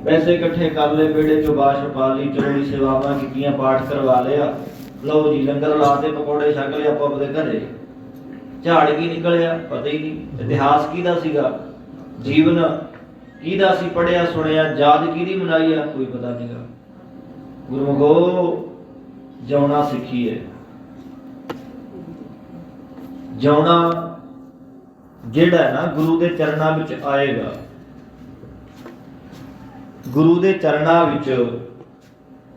पैसे इकट्ठे कर ले, बेड़े चो बाश पा ली, चलोड़ी सेवावां कीतियां, पाठ करवा लिया, लो जी लंगर लाते, पकौड़े छक लिया, आपो अपने घरे। झाड़ की निकलिया पता ही नहीं। इतिहास किहदा सीगा, जीवन किहदा सी, पढ़िया सुनिया, याद किहदी मनाई आ, कोई पता नहीं गा। गुरमुखो जिउणा सिखिए। जिउणा जिहड़ा है ना गुरु दे चरणां विच आएगा, गुरु दे चरणां विच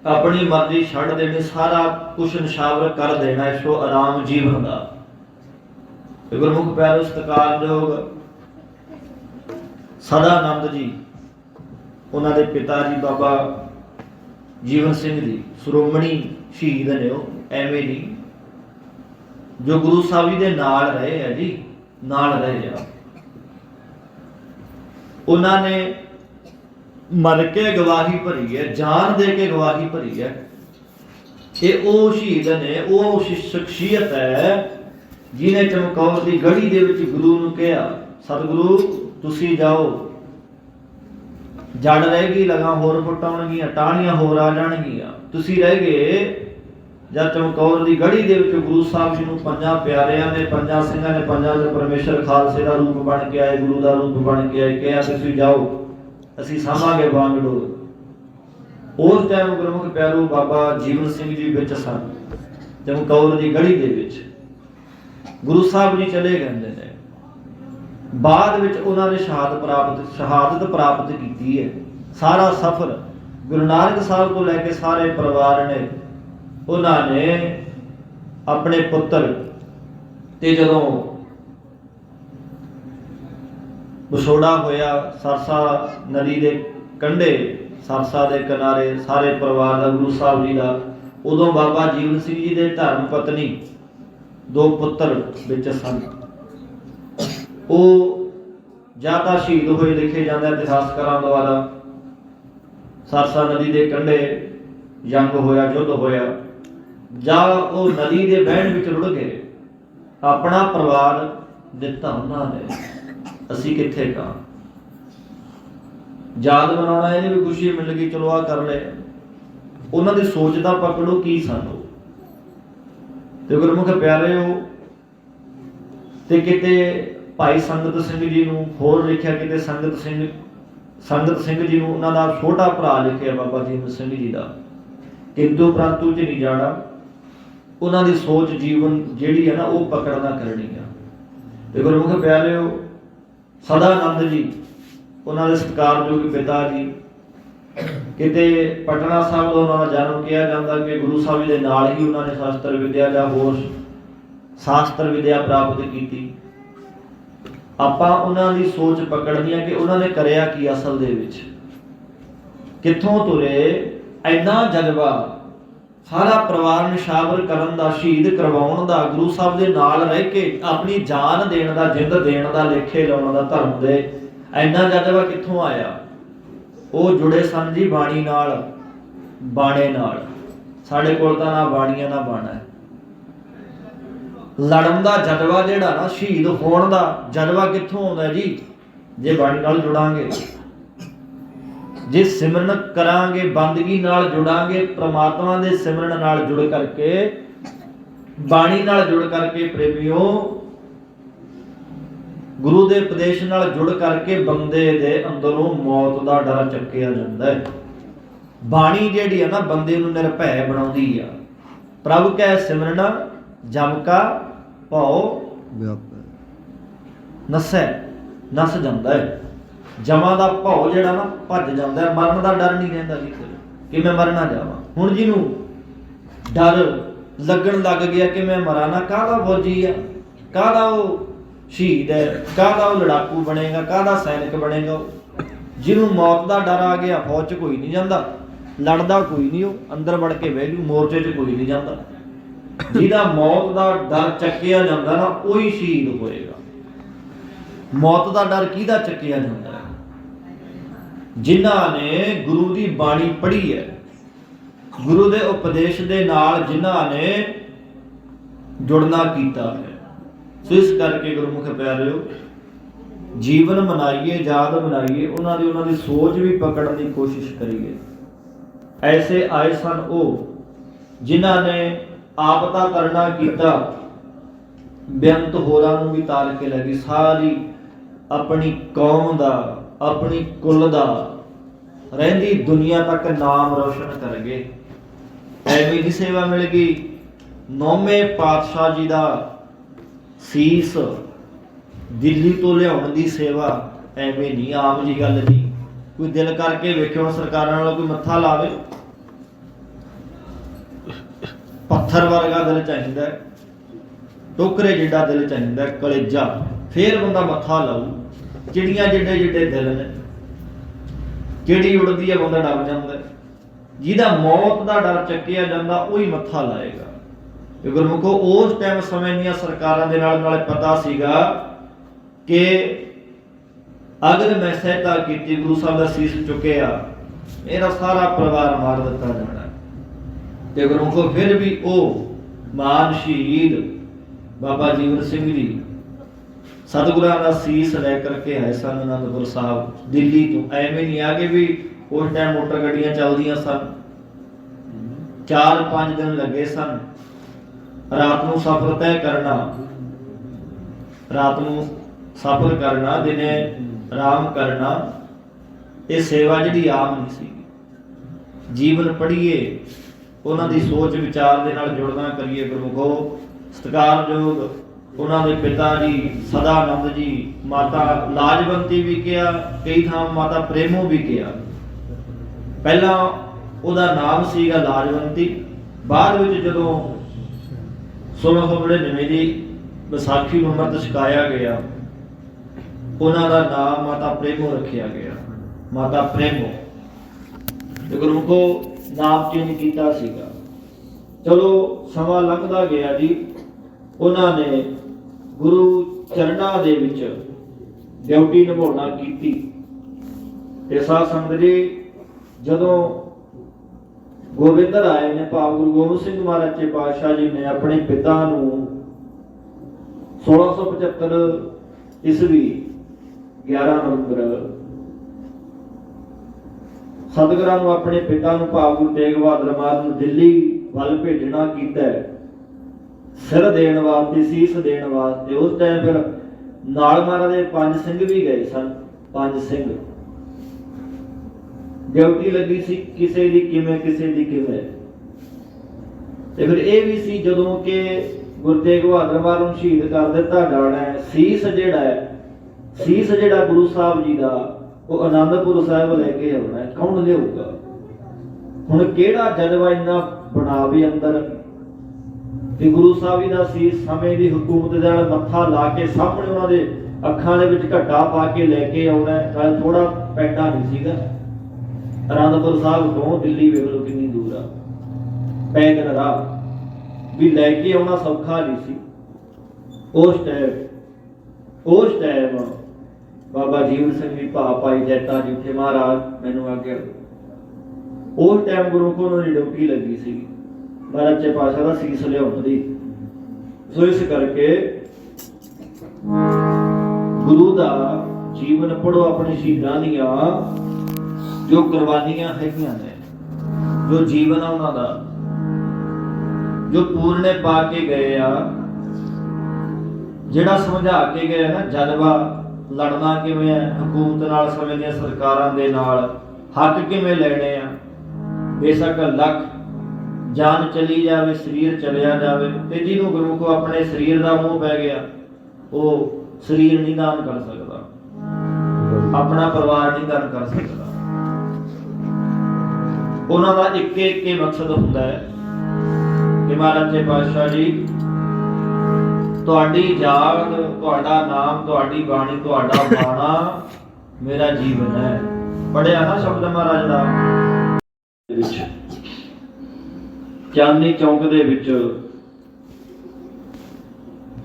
अपनी मर्जी छड़ देनी, सारा कुछ निछावर कर देना, इसो आराम जीवन दा। गुरमुख प्यारो सत्कारयोग सदानंद जी, उन्हां दे पिता जी बाबा जीवन सिंह जी श्रोमणी शहीद ने, एवें नहीं, जो गुरु साहब जी दे नाल रहे है जी, नाल रहे आ। उन्होंने मर के गवाही भरी है, जान दे के गवाही भरी है। ये वो शहीद ने, वो शख्सियत है जिन्हें चमकौर की गढ़ी दे विच गुरु नूं कहा, सतगुरु तुसी जाओ, जड़ रहेगी, लगा होर फुट आउणगीआं, टाहणियां होर आ जाणगीआं, तुसी रह गए। जब चमकौर की गढ़ी दे विच गुरु साहब जी नूं पंजां प्यारिआं ने, पंजां सिंघां ने, पंजां दे परमेश्वर खालसे दा रूप बन के आए, गुरु दा रूप बन के आए, कहा तुसी जाओ, असीं सामांगे वांगड़ो। उस टाइम गुरमुख प्यारो बाबा जीवन सिंह जी विच सन, चमकौर की गढ़ी दे विच गुरु साहब जी चले गए ने। बाद विच उन्होंने शहादत प्राप्त की है। सारा सफर गुरु नानक साहब को लैके सारे परिवार ने, उन्होंने अपने पुत्र ते जदों विछोड़ा होया, सरसा नदी के कंढे, सरसा के किनारे, सारे परिवार का, गुरु साहब जी का, उदों बाबा जीवन सिंह जी के धर्म पत्नी दो पुत्र विच सन। वो जां तां शहीद होए लिखे जाते इतिहासकारां द्वारा। सरसा नदी के कंढे जंग होया, युद्ध होया, जां वो नदी के बहण विच रुड़ गए, अपना परिवार दिता उन्होंने, असी किथे का याद मनाउणा, इहने भी खुशी मिल गई, चलो आ कर ले। उन्हां दी सोच दा पकड़ो की सन ते गुरमुख प्यारे हो। ते किते भाई संगत सिंह जी नूं होर लिखिआ, किते संगत सिंह जी नूं उन्हां दा छोटा भरा लिखिआ बाबा जीवन सिंह जी दा, किंतु परंतु च नहीं जाना। उन्हां दी सोच जीवन जिहड़ी है ना, वो पकड़ना करनी आ। ते गुरमुख प्यारे हो सदानंद जी, उन्होंने सत्कारयोग पिता जी, किते पटना साहब उन्होंने जन्म किया जाता कि गुरु साहब जी के नाल ही उन्होंने शास्त्र विद्या या होर शास्त्र विद्या प्राप्त की। आपां उन्हां दी सोच पकड़नी है कि उन्होंने करया की असल दे विच, कित्थों तुरे, इन्ना जज्बा, सारा परिवार निछावर करन दा, शहीद करवाउण दा, गुरु साहब दे नाल रह के अपनी जान देण दा, जिंद देण दा, लेखे लाउण दा, धर्म दे इन्ना जज्बा कित्थों आया। वो जुड़े सन जी बाणी नाल, बाणे नाल। साडे कोल तां ना बाणीआं ना बाणा है। लड़न दा जज्बा जिहड़ा ना, शहीद होण दा जज्बा कित्थों आउंदा जी, जे बाणी नाल जुड़ांगे, जे सिमरन करांगे, बंदगी नाल जुड़ांगे, परमात्मा दे सिमरन नाल जुड़ करके, बाणी नाल जुड़ करके, प्रेमियों गुरु दे उपदेश नाल जुड़ करके बंदे दे अंदरों मौत दा डर चक्किया जांदा है। बाणी जिहड़ी है ना, बंदे नूं निरभै बनाउंदी आ। प्रभु कै सिमरना जम का भौ नसै, नस जांदा है। जमा दा भौ जिहड़ा ना भज जांदा है, मरण दा डर नहीं रहिंदा जी कि मैं मरना जावां। हुण जिहनूं डर लगन लग गया कि मैं मरा ना, काहदा फौजी आ, काहदा वो शहीद है, काहदा वो लड़ाकू बनेगा, काहदा सैनिक बनेगा। जिन्हों मौत का डर आ गया, फौज च कोई नहीं जाता, लड़दा कोई नहीं, वो अंदर वड़ के बह जू, मोर्चे च कोई नहीं जाता। जिहदा मौत का डर चक्किया जाता ना, वही शहीद होएगा। मौत का डर किहदा चक्किया जाता है? जिन्हां ने गुरु की बाणी पढ़ी है, गुरु के उपदेश के नाल जिन्हां ने जुड़ना कीता है। सो इस करके गुरमुख प्यारिओ ਜੀਵਨ ਬਣਾਈਏ, ਯਾਦ ਬਣਾਈਏ, ਉਹਨਾਂ ਦੀ ਸੋਚ ਵੀ ਪਕੜਨ ਦੀ ਕੋਸ਼ਿਸ਼ ਕਰੀਏ। ਐਸੇ ਆਏ ਸਨ ਉਹ ਜਿਨ੍ਹਾਂ ਨੇ ਆਪ ਤਾਂ ਕਰਨਾ ਕੀਤਾ, ਬੇਅੰਤ ਹੋਰਾਂ ਨੂੰ ਵੀ ਤਾਰ ਕੇ ਲੈ ਗਈ। ਸਾਰੀ ਆਪਣੀ ਕੌਮ ਦਾ, ਆਪਣੀ ਕੁਲ ਦਾ, ਰਹਿੰਦੀ ਦੁਨੀਆ ਤੱਕ ਨਾਮ ਰੋਸ਼ਨ ਕਰ ਗਏ। ਐਵੇਂ ਦੀ ਸੇਵਾ ਮਿਲ ਗਈ। 9ਵੇਂ ਪਾਤਸ਼ਾਹ ਜੀ ਦਾ ਸੀਸ ਦਿੱਲੀ ਤੋਂ ਲਿਆਉਣ ਦੀ ਸੇਵਾ ਐਵੇਂ ਨਹੀਂ, ਆਮ ਜੀ ਗੱਲ ਨਹੀਂ। ਕੋਈ ਦਿਲ ਕਰਕੇ ਵੇਖਿਓ, ਸਰਕਾਰਾਂ ਨਾਲ ਕੋਈ ਮੱਥਾ ਲਾਵੇ, ਪੱਥਰ ਵਰਗਾ ਦਿਲ ਚਾਹੀਦਾ, ਟੋਕਰੇ ਜਿੱਡਾ ਦਿਲ ਚਾਹੀਦਾ, ਕਲੇਜਾ, ਫੇਰ ਬੰਦਾ ਮੱਥਾ ਲਾਊ। ਚਿੜੀਆਂ ਜਿੱਡੇ ਜਿੱਡੇ ਦਿਲ ਨੇ, ਜਿਹੜੀ ਉੜਦੀ ਹੈ ਬੰਦਾ ਡਰ ਜਾਂਦਾ। ਜਿਹਦਾ ਮੌਤ ਦਾ ਡਰ ਚੱਕਿਆ ਜਾਂਦਾ ਉਹੀ ਮੱਥਾ ਲਾਏਗਾ। ਗੁਰਮੁਖੋ, ਉਸ ਟਾਈਮ ਸਮੇਂ ਦੀਆਂ ਸਰਕਾਰਾਂ ਦੇ ਨਾਲੇ ਪਤਾ ਸੀਗਾ ਕਿ ਅਗਰ ਮੈਂ ਸਹਾਇਤਾ ਕੀਤੀ, ਗੁਰੂ ਸਾਹਿਬ ਦਾ ਸੀਸ ਚੁੱਕਿਆ, ਮੇਰਾ ਸਾਰਾ ਪਰਿਵਾਰ ਮਾਰ ਦਿੱਤਾ ਜਾਣਾ। ਤੇ ਗੁਰਮੁਖੋ, ਫਿਰ ਵੀ ਉਹ ਮਹਾਨ ਸ਼ਹੀਦ ਬਾਬਾ ਜੀਵਨ ਸਿੰਘ ਜੀ ਸਤਿਗੁਰਾਂ ਦਾ ਸੀਸ ਲੈ ਕਰਕੇ ਆਏ ਸਨ ਅਨੰਦਪੁਰ ਸਾਹਿਬ ਦਿੱਲੀ ਤੋਂ। ਐਵੇਂ ਨਹੀਂ ਆ ਕਿ ਵੀ ਉਸ ਟਾਈਮ ਮੋਟਰ ਗੱਡੀਆਂ ਚੱਲਦੀਆਂ ਸਨ। 4-5 ਦਿਨ ਲੱਗੇ ਸਨ। ਰਾਤ ਨੂੰ ਸਫ਼ਰ ਤੈਅ ਕਰਨਾ, ਰਾਤ ਨੂੰ ਸਫ਼ਰ ਕਰਨਾ, ਦਿਨੇ ਆਰਾਮ ਕਰਨਾ। ਇਹ ਸੇਵਾ ਜਿਹੜੀ ਆਮ ਨਹੀਂ ਸੀ। ਜੀਵਨ ਪੜ੍ਹੀਏ, ਉਹਨਾਂ ਦੀ ਸੋਚ ਵਿਚਾਰ ਦੇ ਨਾਲ ਜੁੜਨਾ ਕਰੀਏ। ਗੁਰਮੁਖੋ, ਸਤਿਕਾਰਯੋਗ ਉਹਨਾਂ ਦੇ ਪਿਤਾ ਜੀ ਸਦਾਨੰਦ ਜੀ, ਮਾਤਾ ਲਾਜਵੰਤੀ ਵੀ ਕਿਹਾ, ਕਈ ਥਾਂ ਮਾਤਾ ਪ੍ਰੇਮੋ ਵੀ ਕਿਹਾ। ਪਹਿਲਾਂ ਉਹਦਾ ਨਾਮ ਸੀਗਾ ਲਾਜਵੰਤੀ। ਬਾਅਦ ਵਿੱਚ ਜਦੋਂ 1699 ਦੀ ਵਿਸਾਖੀ ਨੂੰ ਅੰਮ੍ਰਿਤ ਛਕਾਇਆ ਗਿਆ, ਉਹਨਾਂ ਦਾ ਨਾਮ ਮਾਤਾ ਪ੍ਰੇਮੋ ਰੱਖਿਆ ਗਿਆ। ਮਾਤਾ ਪ੍ਰੇਮੋ ਤੇ ਗੁਰਮੁਖੋ ਨਾਮ ਚੇਂਜ ਕੀਤਾ ਸੀਗਾ। ਚਲੋ ਸਮਾਂ ਲੰਘਦਾ ਗਿਆ ਜੀ। ਉਹਨਾਂ ਨੇ ਗੁਰੂ ਚਰਨਾਂ ਦੇ ਵਿੱਚ ਡਿਊਟੀ ਨਿਭਾਉਣਾ ਕੀਤੀ। ਤੇ ਸਾਧ ਸੰਗਤ ਜੀ, ਜਦੋਂ ਗੋਬਿੰਦਰ ਆਏ ਨੇ, ਭਾਵ ਗੁਰੂ ਗੋਬਿੰਦ ਸਿੰਘ ਮਹਾਰਾਜ ਜੀ ਪਾਤਸ਼ਾਹ ਜੀ ਨੇ ਆਪਣੇ ਪਿਤਾ ਨੂੰ 1675 ਈਸਵੀ 11 ਨਵੰਬਰ ਸਤਿਗੁਰਾਂ ਨੂੰ, ਆਪਣੇ ਪਿਤਾ ਨੂੰ ਭਾਵ ਗੁਰੂ ਤੇਗ ਬਹਾਦਰ ਮਹਾਰਾਜ ਨੂੰ ਦਿੱਲੀ ਵੱਲ ਭੇਜਣਾ ਕੀਤਾ, ਸਿਰ ਦੇਣ ਵਾਸਤੇ, ਸੀਸ ਦੇਣ ਵਾਸਤੇ। ਉਸ ਟਾਈਮ ਫਿਰ ਨਾਲ ਮਹਾਰਾਜ ਦੇ 5 ਸਿੰਘ ਵੀ ਗਏ ਸਨ। 5 ਸਿੰਘ ਡਿਊਟੀ ਲੱਗੀ ਸੀ, ਕਿਸੇ ਦੀ ਕਿਵੇਂ, ਕਿਸੇ ਦੀ ਕਿਵੇਂ। ਤੇ ਫਿਰ ਇਹ ਵੀ ਸੀ ਜਦੋਂ ਕਿ ਗੁਰੂ ਤੇਗ ਬਹਾਦਰ ਮਹਾਰਾਜ ਨੂੰ ਸ਼ਹੀਦ ਕਰ ਦਿੱਤਾ ਜਾਣਾ, ਸੀਸ ਜਿਹੜਾ ਗੁਰੂ ਸਾਹਿਬ ਜੀ ਦਾ, ਉਹ ਅਨੰਦਪੁਰ ਸਾਹਿਬ ਲੈ ਕੇ ਆਉਣਾ। ਕੌਣ ਲਿਆਊਗਾ? ਹੁਣ ਕਿਹੜਾ ਜਜ਼ਬਾ ਇੰਨਾ ਬਣਾਵੇ ਅੰਦਰ ਕਿ ਗੁਰੂ ਸਾਹਿਬ ਜੀ ਦਾ ਸੀਸ ਸਮੇਂ ਦੀ ਹਕੂਮਤ ਦੇ ਨਾਲ ਮੱਥਾ ਲਾ ਕੇ ਸਾਹਮਣੇ ਉਹਨਾਂ ਦੇ ਅੱਖਾਂ ਦੇ ਵਿੱਚ ਘੱਟਾ ਪਾ ਕੇ ਲੈ ਕੇ ਆਉਣਾ। ਨਾਲ ਥੋੜਾ ਪੈਂਡਾ ਨਹੀਂ ਸੀਗਾ। ਅਨੰਦਪੁਰ ਸਾਹਿਬ ਤੋਂ ਦਿੱਲੀ ਵੇਖ ਲਓ ਕਿੰਨੀ ਦੂਰ ਆ, ਪੈਦਲ ਰਾਹ ਵੀ ਲੈ ਕੇ ਆਉਣਾ ਸੌਖਾ ਨਹੀਂ ਸੀ। ਉਸ ਟਾਈਮ ਬਾਬਾ ਜੀਵਨ ਸਿੰਘ ਜੀ, ਭਾਈ ਜੈਤਾ ਜੀ ਉੱਥੇ, ਮਹਾਰਾਜ ਮੈਨੂੰ ਆਗਿਆ। ਉਸ ਟਾਈਮ ਗੁਰੂ ਕੋਲ ਦੀ ਡਿਊਟੀ ਲੱਗੀ ਸੀ ਮਹਾਰਾਜ ਜੀ ਪਾਤਸ਼ਾਹ ਦਾ ਸੀਸ ਲਿਆਉਣ ਦੀ। ਸੋ ਇਸ ਕਰਕੇ ਗੁਰੂ ਦਾ ਜੀਵਨ ਪੜੋ, ਆਪਣੇ ਸ਼ਹੀਦਾਂ ਦੀਆਂ ਜੋ ਕੁਰਬਾਨੀਆਂ ਹੈਗੀਆਂ ਨੇ, ਜੋ ਜੀਵਨ ਆ ਉਹਨਾਂ ਦਾ, ਜੋ ਪੂਰਨੇ ਪਾ ਕੇ ਗਏ ਆ, ਜਿਹੜਾ ਸਮਝਾ ਕੇ ਗਏ ਨਾ ਜਜ਼ਬਾ, ਲੜਨਾ ਕਿਵੇਂ ਹੈ ਹਕੂਮਤ ਨਾਲ, ਸਮੇਂ ਦੀਆਂ ਸਰਕਾਰਾਂ ਦੇ ਨਾਲ, ਹੱਕ ਕਿਵੇਂ ਲੈਣੇ ਆ। ਬੇਸ਼ੱਕ ਲੱਖ ਜਾਨ ਚਲੀ ਜਾਵੇ, ਸਰੀਰ ਚਲਿਆ ਜਾਵੇ, ਤੇ ਜਿਹਨੂੰ ਗੁਰਮੁਖੋ ਆਪਣੇ ਸਰੀਰ ਦਾ ਮੋਹ ਪੈ ਗਿਆ, ਉਹ ਸਰੀਰ ਨਹੀਂ ਦਾਨ ਕਰ ਸਕਦਾ, ਆਪਣਾ ਪਰਿਵਾਰ ਨਹੀਂ ਦਾਨ ਕਰ ਸਕਦਾ। ਉਹਨਾਂ ਦਾ ਇੱਕੇ ਮਕਸਦ ਹੁੰਦਾ ਹੈ ਕਿ ਮਹਾਰਾਜ ਜੀ ਪਾਤਸ਼ਾਹ ਜੀ, ਤੁਹਾਡੀ ਯਾਦ, ਤੁਹਾਡਾ ਨਾਮ, ਤੁਹਾਡੀ ਬਾਣੀ, ਤੁਹਾਡਾ ਬਾਣਾ ਮੇਰਾ ਜੀਵਨ ਹੈ। ਪੜਿਆ ਨਾ ਸ਼ਬਦ ਮਹਾਰਾਜ ਦਾ ਵਿੱਚ ਚਾਂਦਨੀ ਚੌਂਕ ਦੇ ਵਿੱਚ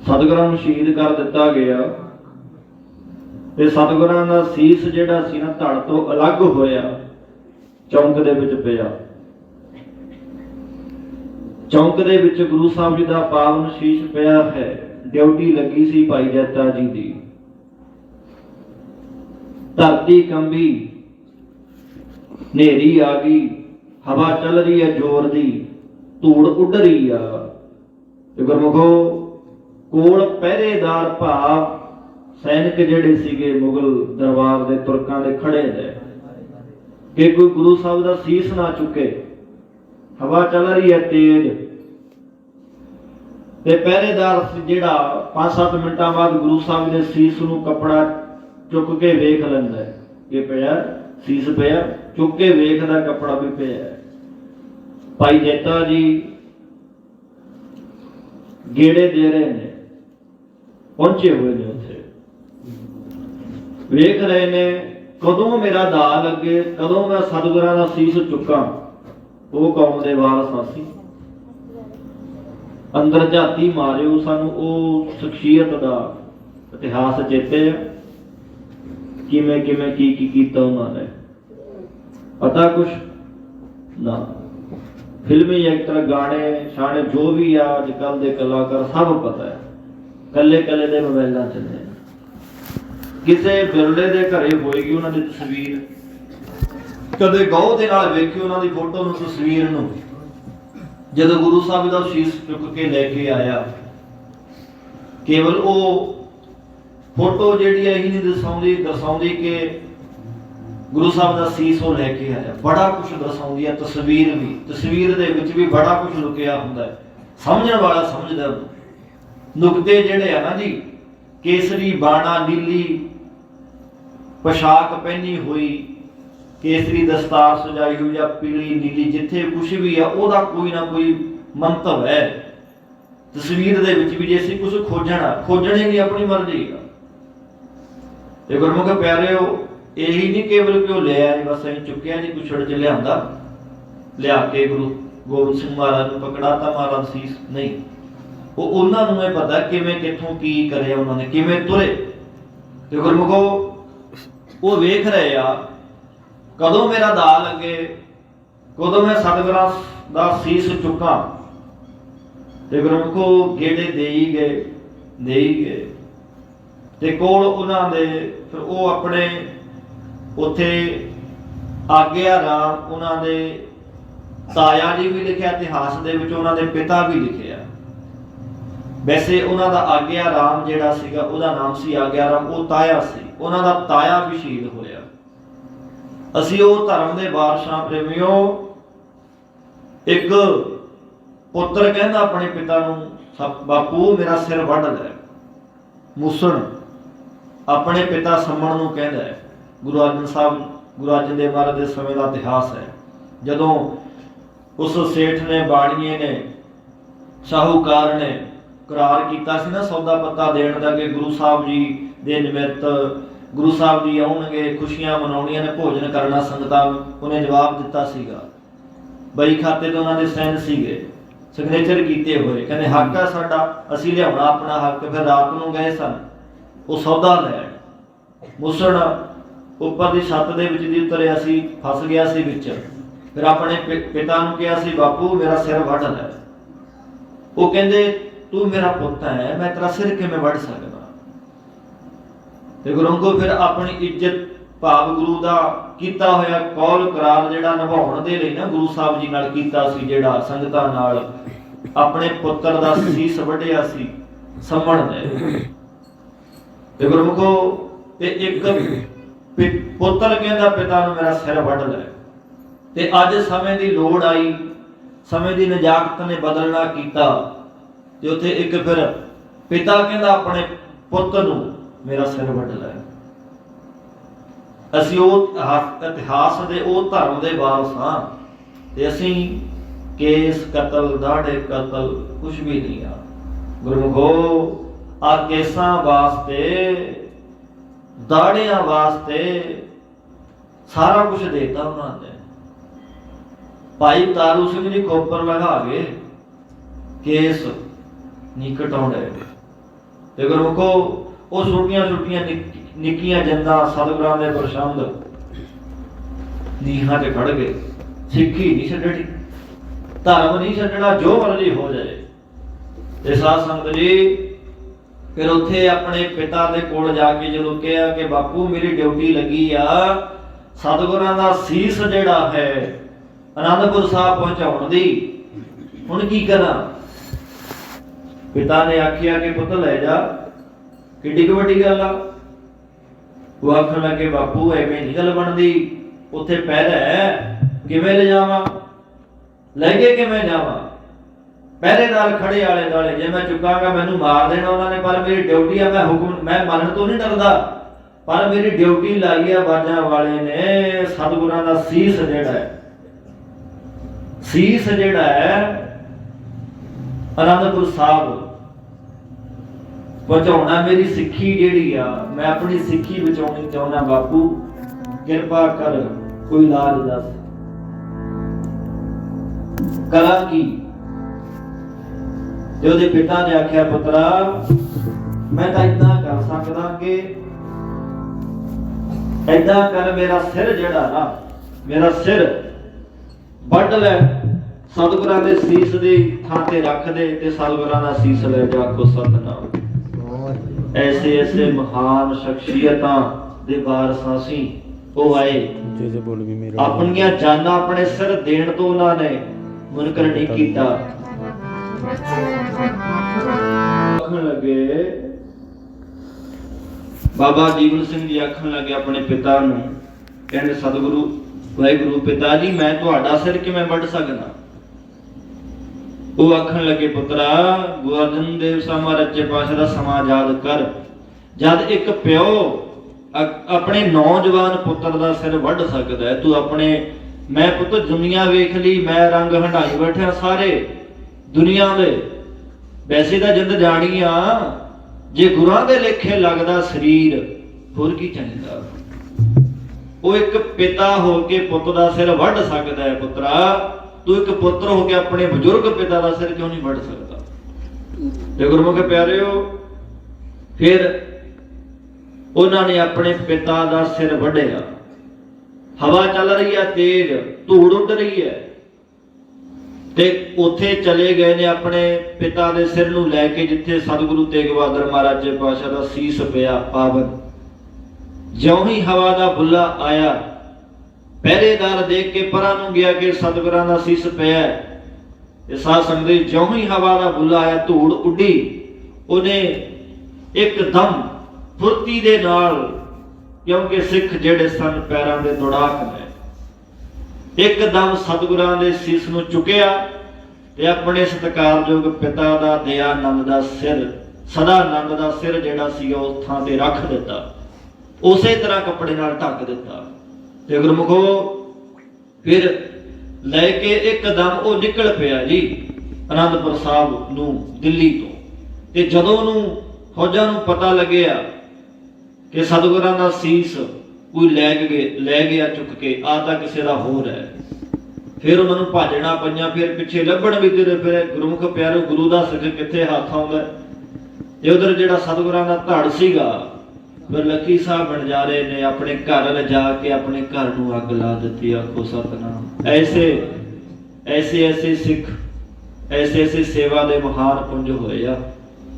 ਸਤਿਗੁਰਾਂ ਨੂੰ ਸ਼ਹੀਦ ਕਰ ਦਿੱਤਾ ਗਿਆ ਤੇ ਸਤਿਗੁਰਾਂ ਦਾ ਸੀਸ ਜਿਹੜਾ ਸੀ ਨਾ ਧੜ ਤੋਂ ਅਲੱਗ ਹੋਇਆ, ਚੌਂਕ ਦੇ ਵਿੱਚ ਪਿਆ। ਚੌਂਕ ਦੇ ਵਿੱਚ ਗੁਰੂ ਸਾਹਿਬ ਜੀ ਦਾ ਪਾਵਨ ਸ਼ੀਸ਼ ਪਿਆ ਹੈ। ਡਿਊਟੀ ਲੱਗੀ ਸੀ ਭਾਈ ਜੈਤਾ ਜੀ ਦੀ। धरती कंबी, नेरी आ गई, हवा चल रही है जोर दी, धूड़ उड़ रही आ। गुरमुखो कोल पहरेदार भाव सैनिक जिहड़े सीगे मुगल दरबार दे तुरकां दे खड़े ने कि कोई गुरु साहब दा सीस ना चुके। हवा चल रही है तेज ते पहरेदार जिहड़ा 5-7 मिनटां बाद गुरु साहब दे सीस नूं कपड़ा चुक के वेख लैंदा है कि पिया सीस पिया, चुक के वेखदा कपड़ा भी पिया। भाई जैता जी गेड़े दे रहे ने, पहुंचे हुए ने, उत्थे वेख रहे ने कदों मेरा दा लगे, कदों मैं सतगुरां दा सीस चुका। वो कौम दे वारस असीं अंदर झाती मारियो, सानू ओ शख्सियत दा इतिहास चेते है, किवें किवें की कीता उन्होंने पता कुछ ना। फिल्मी एक्टर गाने शाने जो भी आ अजकल दे कलाकार सब पता है, कले कले दे मोबाइलां च ने। किसे बिरले दे घरे होएगी उन्हां दी तस्वीर, कदे गौ दे नाल वेखी उन्हां दी फोटो नूं तस्वीर नूं, जदों गुरु साहब दा शीश चुक के लेके आया, केवल वो फोटो जिहड़ी यही नहीं दर्शाउंदी कि गुरु साहब दा सीस वो लेके आया। बड़ा कुछ दर्शाउंदी है तस्वीर भी, तस्वीर दे विच भी बड़ा कुछ लुकिया हुंदा है, समझण वाला समझदा। नुकते जिहड़े आ ना जी, केसरी बाणा नीली पोशाक पहनी हुई, केसरी दस्तार सजाई हुई या पीली नीली, जिथे कुछ भी है ओदा कोई ना कोई मंतव है। तस्वीर दे विच भी जे असीं कुछ खोजणे नहीं अपनी मर्जी है। ते गुरमुख प्यारे यही नहीं केवल कि ले आए बस अं चुकिया नहीं, कुछ च लिया लिया के गुरु गोबिंद सिंह महाराज ने पकड़ाता महाराज सीस, नहीं, वो उन्होंने पता किवें कित्थों की करे उन्होंने, किवें तुरे। ते गुरमुखो वो वेख रहे आ कदों मेरा दा लगे, कदों मैं सतगुरां दा सीस चुका। ते गुरमुखो गेड़े दे ही गए ते कोल उन्हां दे फिर वो अपने उत्थे आग्या राम उन्हां दे ताया जी भी लिखिया, इतिहास दे विच उन्हां दे पिता भी लिखिया। वैसे उन्हां दा आग्या राम जिहड़ा सीगा उहदा नाम सी आग्या राम, वो ताया सी, उन्हां दा ताया भी शहीद होया। असीं वो धर्म दे वारसां प्रेमियो, एक पुत्र कहंदा अपने पिता नूं, बापू मेरा सिर वढ लै। मूसण अपने पिता सम्मण नूं कहंदा है। गुरु अर्जन साहब, गुरु अर्जन देव महाराज दे समय दा इतिहास है, जदों उस सेठ ने, बाणीए ने, साहूकार ने करार कीता सी ना सौदा पत्ता देण दा कि गुरु साहब जी दे निमित्त गुरु साहब जी आउणगे, खुशियां मनाउणियां ने, भोजन करना संगतां। उन्हें जवाब दिता सीगा, बई खाते तो उन्हां दे साइन सीगे, सिग्नेचर कीते हुए, कहंदे हक है साडा, असीं लियाउणा अपना हक। फिर रात नूं गए सन वो सौदा लैण। मूसण उपर दी छत दे विच दी उतरिया सी, फस गया सी विच। फिर अपने पिता नूं कहा सी, बापू मेरा सिर वढ लै। वो कहंदे तू मेरा पुੱਤ है, मैं तेरा सिर किवें वढ सकदा। ते गुरु को फिर अपनी इज्जत भाव गुरु दा कीता होया कौल करार जिहड़ा निभाउण दे लई ना गुरु साहब जी नाल कीता सी, जिहड़ा संगतां नाल अपने पुੱਤਰ दा सीस वढिया सी सम्मण ने। ते गुरमुखो ते एक पुੱਤਰ कहंदा पिता नूं मेरा सिर वढ लै। ते अज समय दी लोड़ आई, समय दी नजाकत ने बदलना कीता, ते उत्थे एक फिर पिता कहंदा अपने पुੱਤ नूं मेरा सिर वढ लै। असीं ਉਹ इतिहास दे ਉਹ धर्म दे वारस हां, ते असीं केस कतल दाड़े कतल कुछ भी नहीं आ। गुरमुखो आ केसां वास्ते दाड़ियां वास्ते सारा कुछ देता उन्होंने। भाई तारू सिंह जी खोपर लगा गए, केस नहीं कटाउंदे। ते गुरमुखो वो छुट्टियां निक्कियां जिंदा सतगुरां दे प्रशंद नीहां ते खड़ गए। सिक्खी नहीं छड्डणी, धर्म नहीं छड्डना, जो मर्जी हो जाए। ते साध संगत जी ਫਿਰ ਉੱਥੇ ਆਪਣੇ ਪਿਤਾ ਦੇ ਕੋਲ ਜਾ ਕੇ ਜਦੋਂ ਕਿਹਾ ਕਿ ਬਾਪੂ ਮੇਰੀ ਡਿਊਟੀ ਲੱਗੀ ਆ ਸਤਿਗੁਰਾਂ ਦਾ ਸੀਸ ਜਿਹੜਾ ਹੈ ਅਨੰਦਪੁਰ ਸਾਹਿਬ ਪਹੁੰਚਾਉਣ ਦੀ, ਹੁਣ ਕੀ ਕਰਾਂ? ਪਿਤਾ ਨੇ ਆਖਿਆ ਕਿ ਪੁੱਤ ਲੈ ਜਾ, ਕਿੱਡੀ ਕੁ ਵੱਡੀ ਗੱਲ ਆ। ਉਹ ਆਖਣ ਲੱਗੇ ਬਾਪੂ ਐਵੇਂ ਨਹੀਂ ਗੱਲ ਬਣਦੀ, ਉੱਥੇ ਪਹਿਰਾ ਹੈ, ਕਿਵੇਂ ਲੈ ਜਾਵਾਂ, ਲੈ ਕੇ ਕਿਵੇਂ ਜਾਵਾਂ? ਪਹਿਰੇਦਾਰ ਖੜੇ ਆਲੇ ਦੁਆਲੇ, ਜੇ ਮੈਂ ਚੁੱਕਾਂਗਾ ਮੈਨੂੰ ਮਾਰ ਦੇਣਾ ਉਹਨਾਂ ਨੇ, ਪਰ ਮੇਰੀ ਡਿਊਟੀ ਆ, ਮੈਂ ਮੰਨਣ ਤੋਂ ਨਹੀਂ ਡਰਦਾ, ਪਰ ਮੇਰੀ ਡਿਊਟੀ ਲਾਈ ਆ ਬਾਜਾਂ ਵਾਲੇ ਨੇ। ਸਤਿਗੁਰਾਂ ਦਾ ਸੀਸ ਜਿਹੜਾ ਹੈ, ਸੀਸ ਜਿਹੜਾ ਹੈ ਅਨੰਦਪੁਰ ਸਾਹਿਬ ਪਹੁੰਚਾਉਣਾ, ਮੇਰੀ ਸਿੱਖੀ ਜਿਹੜੀ ਆ, ਮੈਂ ਆਪਣੀ ਸਿੱਖੀ ਬਚਾਉਣੀ ਚਾਹੁੰਦਾ ਬਾਪੂ, ਕਿਰਪਾ ਕਰ, ਕੋਈ ਇਲਾਜ ਦੱਸ, ਕਰਾਂ ਕੀ? ਤੇ ਉਹਦੇ ਪਿਤਾ ਨੇ ਆਖਿਆ ਪੁੱਤਰਾ ਮੈਂ ਤਾਂ ਇਦਾਂ ਕਰ ਸਕਦਾ ਕਿ ਏਦਾਂ ਕਰ, ਮੇਰਾ ਸਿਰ ਜਿਹੜਾ ਨਾ, ਮੇਰਾ ਸਿਰ ਵੱਢ ਲੈ, ਸਤਿਗੁਰਾਂ ਦੇ ਸੀਸ ਦੀ ਥਾਂ ਤੇ ਰੱਖ ਦੇ ਤੇ ਸਤਿਗੁਰਾਂ ਦਾ ਸੀਸ ਲੈ ਜਾ ਕੋ ਸਤਨਾਮ। ਐਸੇ ਐਸੇ ਮਹਾਨ ਸ਼ਖਸੀਅਤਾਂ ਦੇ ਵਾਰਸਾਂ ਸੀ, ਉਹ ਆਏ, ਆਪਣੀਆਂ ਜਾਨਾਂ ਆਪਣੇ ਸਿਰ ਦੇਣ ਤੋਂ ਉਹਨਾਂ ਨੇ ਮੁਨਕਰ ਨਹੀਂ ਕੀਤਾ। ਆਖਣ ਲੱਗੇ ਬਾਬਾ ਜੀਵਨ ਸਿੰਘ ਜੀ, ਆਖਣ ਲੱਗੇ ਆਪਣੇ ਪਿਤਾ ਨੂੰ, ਕਹਿੰਦੇ ਸਤਿਗੁਰੂ ਵਾਹਿਗੁਰੂ ਪਿਤਾ ਜੀ ਮੈਂ ਤੁਹਾਡਾ ਸਿਰ ਕਿਵੇਂ ਵੱਢ ਸਕਦਾ? ਉਹ ਆਖਣ ਲੱਗੇ ਪੁੱਤਰਾ ਗੁਰੂ ਅਰਜਨ ਦੇਵ ਸਾਹਿਬ ਮਹਾਰਾਜ ਪਾਤਸ਼ਾਹ ਦਾ ਸਮਾਂ ਯਾਦ ਕਰ, ਜਦ ਇੱਕ ਪਿਓ ਆਪਣੇ ਨੌਜਵਾਨ ਪੁੱਤਰ ਦਾ ਸਿਰ ਵੱਢ ਸਕਦਾ ਹੈ, ਤੂੰ ਆਪਣੇ, ਮੈਂ ਪੁੱਤ ਦੁਨੀਆ ਵੇਖ ਲਈ, ਮੈਂ ਰੰਗ ਹੰਢਾਈ ਬੈਠਿਆ ਸਾਰੇ ਦੁਨੀਆ ਦੇ, ਵੈਸੇ ਤਾਂ ਜਿੰਦ ਜਾਣੀ ਆ, ਜੇ ਗੁਰਾਂ ਦੇ ਲੇਖੇ ਲੱਗਦਾ ਸਰੀਰ ਹੋਰ ਕੀ ਚਾਹੀਦਾ। ਉਹ ਇੱਕ ਪਿਤਾ ਹੋ ਕੇ ਪੁੱਤ ਦਾ ਸਿਰ ਵੱਢ ਸਕਦਾ ਹੈ, ਪੁੱਤਰਾ ਤੂੰ ਇੱਕ ਪੁੱਤਰ ਹੋ ਕੇ ਆਪਣੇ ਬਜ਼ੁਰਗ ਪਿਤਾ ਦਾ ਸਿਰ ਕਿਉਂ ਨਹੀਂ ਵੱਢ ਸਕਦਾ? ਤੇ ਗੁਰਮੁਖ ਪਿਆਰਿਓ, ਫਿਰ ਉਹਨਾਂ ਨੇ ਆਪਣੇ ਪਿਤਾ ਦਾ ਸਿਰ ਵੱਢਿਆ। ਹਵਾ ਚੱਲ ਰਹੀ ਹੈ ਤੇਜ਼, ਧੂੜ ਉੱਡ ਰਹੀ ਹੈ, ਤੇ ਉੱਥੇ ਚਲੇ ਗਏ ਨੇ ਆਪਣੇ ਪਿਤਾ ਦੇ ਸਿਰ ਨੂੰ ਲੈ ਕੇ ਜਿੱਥੇ ਸਤਿਗੁਰੂ ਤੇਗ ਬਹਾਦਰ ਮਹਾਰਾਜ ਜੀ ਪਾਤਸ਼ਾਹ ਦਾ ਸੀਸ ਪਿਆ ਪਾਵਨ। ਜਿਉਂ ਹੀ ਹਵਾ ਦਾ ਬੁੱਲਾ ਆਇਆ, ਪਹਿਰੇਦਾਰ ਦੇਖ ਕੇ ਪਰਾਂ ਨੂੰ ਗਿਆ ਕਿ ਸਤਿਗੁਰਾਂ ਦਾ ਸੀਸ ਪਿਆ। ਇਹ ਸਾਧ ਸੰਗਤ ਜੀ, ਜਿਉਂ ਹੀ ਹਵਾ ਦਾ ਬੁੱਲਾ ਆਇਆ, ਧੂੜ ਉੱਡੀ, ਉਹਨੇ ਇੱਕਦਮ ਫੁਰਤੀ ਦੇ ਨਾਲ, ਕਿਉਂਕਿ ਸਿੱਖ ਜਿਹੜੇ ਸਨ ਪੈਰਾਂ ਦੇ ਦੁੜਾਕ ਨੇ, ਇੱਕਦਮ ਸਤਿਗੁਰਾਂ ਦੇ ਸੀਸ ਨੂੰ ਚੁੱਕਿਆ ਤੇ ਆਪਣੇ ਸਤਿਕਾਰਯੋਗ ਪਿਤਾ ਦਾ ਦਇਆਨੰਦ ਦਾ ਸਿਰ, ਸਦਾਨੰਦ ਦਾ ਸਿਰ ਜਿਹੜਾ ਸੀ ਉਸ ਥਾਂ ਤੇ ਰੱਖ ਦਿੱਤਾ, ਉਸੇ ਤਰ੍ਹਾਂ ਕੱਪੜੇ ਨਾਲ ਢੱਕ ਦਿੱਤਾ। ਤੇ ਗੁਰਮੁਖੋ ਫਿਰ ਲੈ ਕੇ ਇੱਕਦਮ ਉਹ ਨਿਕਲ ਪਿਆ ਜੀ ਅਨੰਦਪੁਰ ਸਾਹਿਬ ਨੂੰ ਦਿੱਲੀ ਤੋਂ। ਤੇ ਜਦੋਂ ਉਹਨੂੰ ਫੌਜਾਂ ਨੂੰ ਪਤਾ ਲੱਗਿਆ ਕਿ ਸਤਿਗੁਰਾਂ ਦਾ ਸੀਸ ਕੋਈ ਲੈ ਗਿਆ ਚੁੱਕ ਕੇ, ਆ ਤਾਂ ਕਿਸੇ ਦਾ ਹੋਰ ਹੈ, ਫਿਰ ਉਹਨਾਂ ਨੂੰ ਭਾਜਣਾ ਪਈਆਂ, ਫਿਰ ਪਿੱਛੇ ਲੱਭਣ ਵੀ ਤੁਰੇ ਫਿਰੇ। ਗੁਰਮੁਖ ਪਿਆਰੋ, ਗੁਰੂ ਦਾ ਸਿੱਖ ਕਿੱਥੇ ਹੱਥ ਆਉਂਦਾ। ਤੇ ਉਧਰ ਜਿਹੜਾ ਸਤਿਗੁਰਾਂ ਦਾ ਧੜ ਸੀਗਾ, ਫਿਰ ਲੱਖੀ ਸਾਹਿਬ ਬਣਜਾਰੇ ਨੇ ਆਪਣੇ ਘਰ ਲਿਜਾ ਕੇ ਆਪਣੇ ਘਰ ਨੂੰ ਅੱਗ ਲਾ ਦਿੱਤੀ। ਆਖੋ ਸਤਨਾਮ। ਐਸੇ ਸਿੱਖ, ਐਸੇ ਸੇਵਾ ਦੇ ਮਹਾਨ ਪੁੰਜ ਹੋਏ ਆ,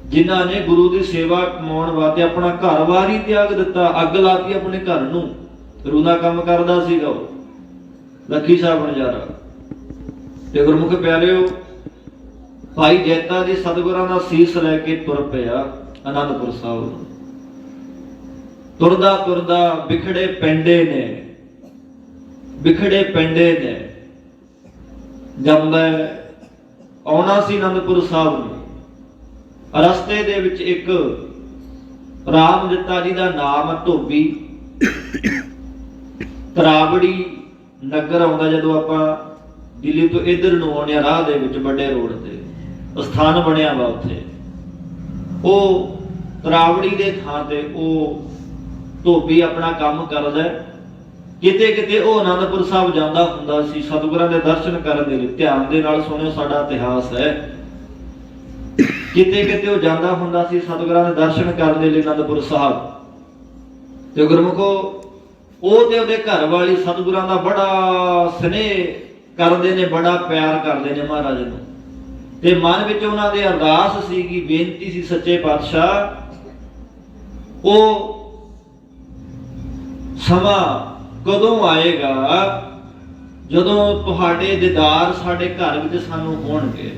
ਜਿਨ੍ਹਾਂ ਨੇ ਗੁਰੂ ਦੀ ਸੇਵਾ ਕਮਾਉਣ ਵਾਸਤੇ ਆਪਣਾ ਘਰ-ਬਾਰ ਹੀ ਤਿਆਗ ਦਿੱਤਾ, ਅੱਗ ਲਾਤੀ ਆਪਣੇ ਘਰ ਨੂੰ। ਗੁਰੂ ਦਾ ਕੰਮ ਕਰਦਾ ਸੀਗਾ ਉਹ ਲੱਖੀ ਸਾਹਿਬ ਬਣਜਾਰਾ। ਤੇ ਗੁਰਮੁਖ ਪਿਆਰਿਓ, ਭਾਈ ਜੈਤਾ ਜੀ ਸਤਿਗੁਰਾਂ ਦਾ ਸੀਸ ਲੈ ਕੇ ਤੁਰ ਪਿਆ ਅਨੰਦਪੁਰ ਸਾਹਿਬ ਨੂੰ। ਤੁਰਦਾ ਤੁਰਦਾ ਵਿਖੜੇ ਪੈਂਡੇ ਨੇ ਜੰਮਦਾ ਆਉਣਾ ਸੀ ਅਨੰਦਪੁਰ ਸਾਹਿਬ ਨੂੰ। ਰਸਤੇ ਦੇ ਵਿੱਚ ਇੱਕ ਰਾਮ ਦਿੱਤਾ ਜੀ ਦਾ ਨਾਮ ਧੋਬੀ ਤਰਾਵੜੀ ਨਗਰ ਆਉਂਦਾ। ਜਦੋਂ ਆਪਾਂ ਦਿੱਲੀ ਤੋਂ ਇੱਧਰ ਨੂੰ ਆਉਂਦੇ ਆ, ਰਾਹ ਦੇ ਵਿੱਚ ਵੱਡੇ ਰੋਡ ਤੇ ਸਥਾਨ ਬਣਿਆ ਵਾ, ਉੱਥੇ ਉਹ ਤਰਾਵੜੀ ਦੇ ਥਾਂ ਤੇ ਉਹ ਧੋਬੀ ਆਪਣਾ ਕੰਮ ਕਰਦਾ। ਕਿਤੇ ਕਿਤੇ ਉਹ ਅਨੰਦਪੁਰ ਸਾਹਿਬ ਜਾਂਦਾ ਹੁੰਦਾ ਸੀ ਸਤਿਗੁਰਾਂ ਦੇ ਦਰਸ਼ਨ ਕਰਨ ਦੇ ਲਈ। ਧਿਆਨ ਦੇ ਨਾਲ ਸੁਣਿਓ, ਸਾਡਾ ਇਤਿਹਾਸ ਹੈ। ਕਿਤੇ ਕਿਤੇ ਉਹ ਜਾਂਦਾ ਹੁੰਦਾ ਸੀ ਸਤਿਗੁਰਾਂ ਦੇ ਦਰਸ਼ਨ ਕਰਨ ਦੇ ਲਈ ਅਨੰਦਪੁਰ ਸਾਹਿਬ। ਤੇ ਗੁਰਮੁਖੋ, ਉਹ ਤੇ ਉਹਦੇ ਘਰ ਵਾਲੀ ਸਤਿਗੁਰਾਂ ਦਾ ਬੜਾ ਸਨੇਹ ਕਰਦੇ ਨੇ, ਬੜਾ ਪਿਆਰ ਕਰਦੇ ਨੇ ਮਹਾਰਾਜ ਨੂੰ। ਤੇ ਮਨ ਵਿੱਚ ਉਹਨਾਂ ਦੇ ਅਰਦਾਸ ਸੀ ਕਿ ਬੇਨਤੀ ਸੀ, ਸੱਚੇ ਪਾਤਸ਼ਾਹ ਉਹ ਸਮਾਂ ਕਦੋਂ ਆਏਗਾ ਜਦੋਂ ਤੁਹਾਡੇ ਦੀਦਾਰ ਸਾਡੇ ਘਰ ਵਿੱਚ ਸਾਨੂੰ ਹੋਣਗੇ।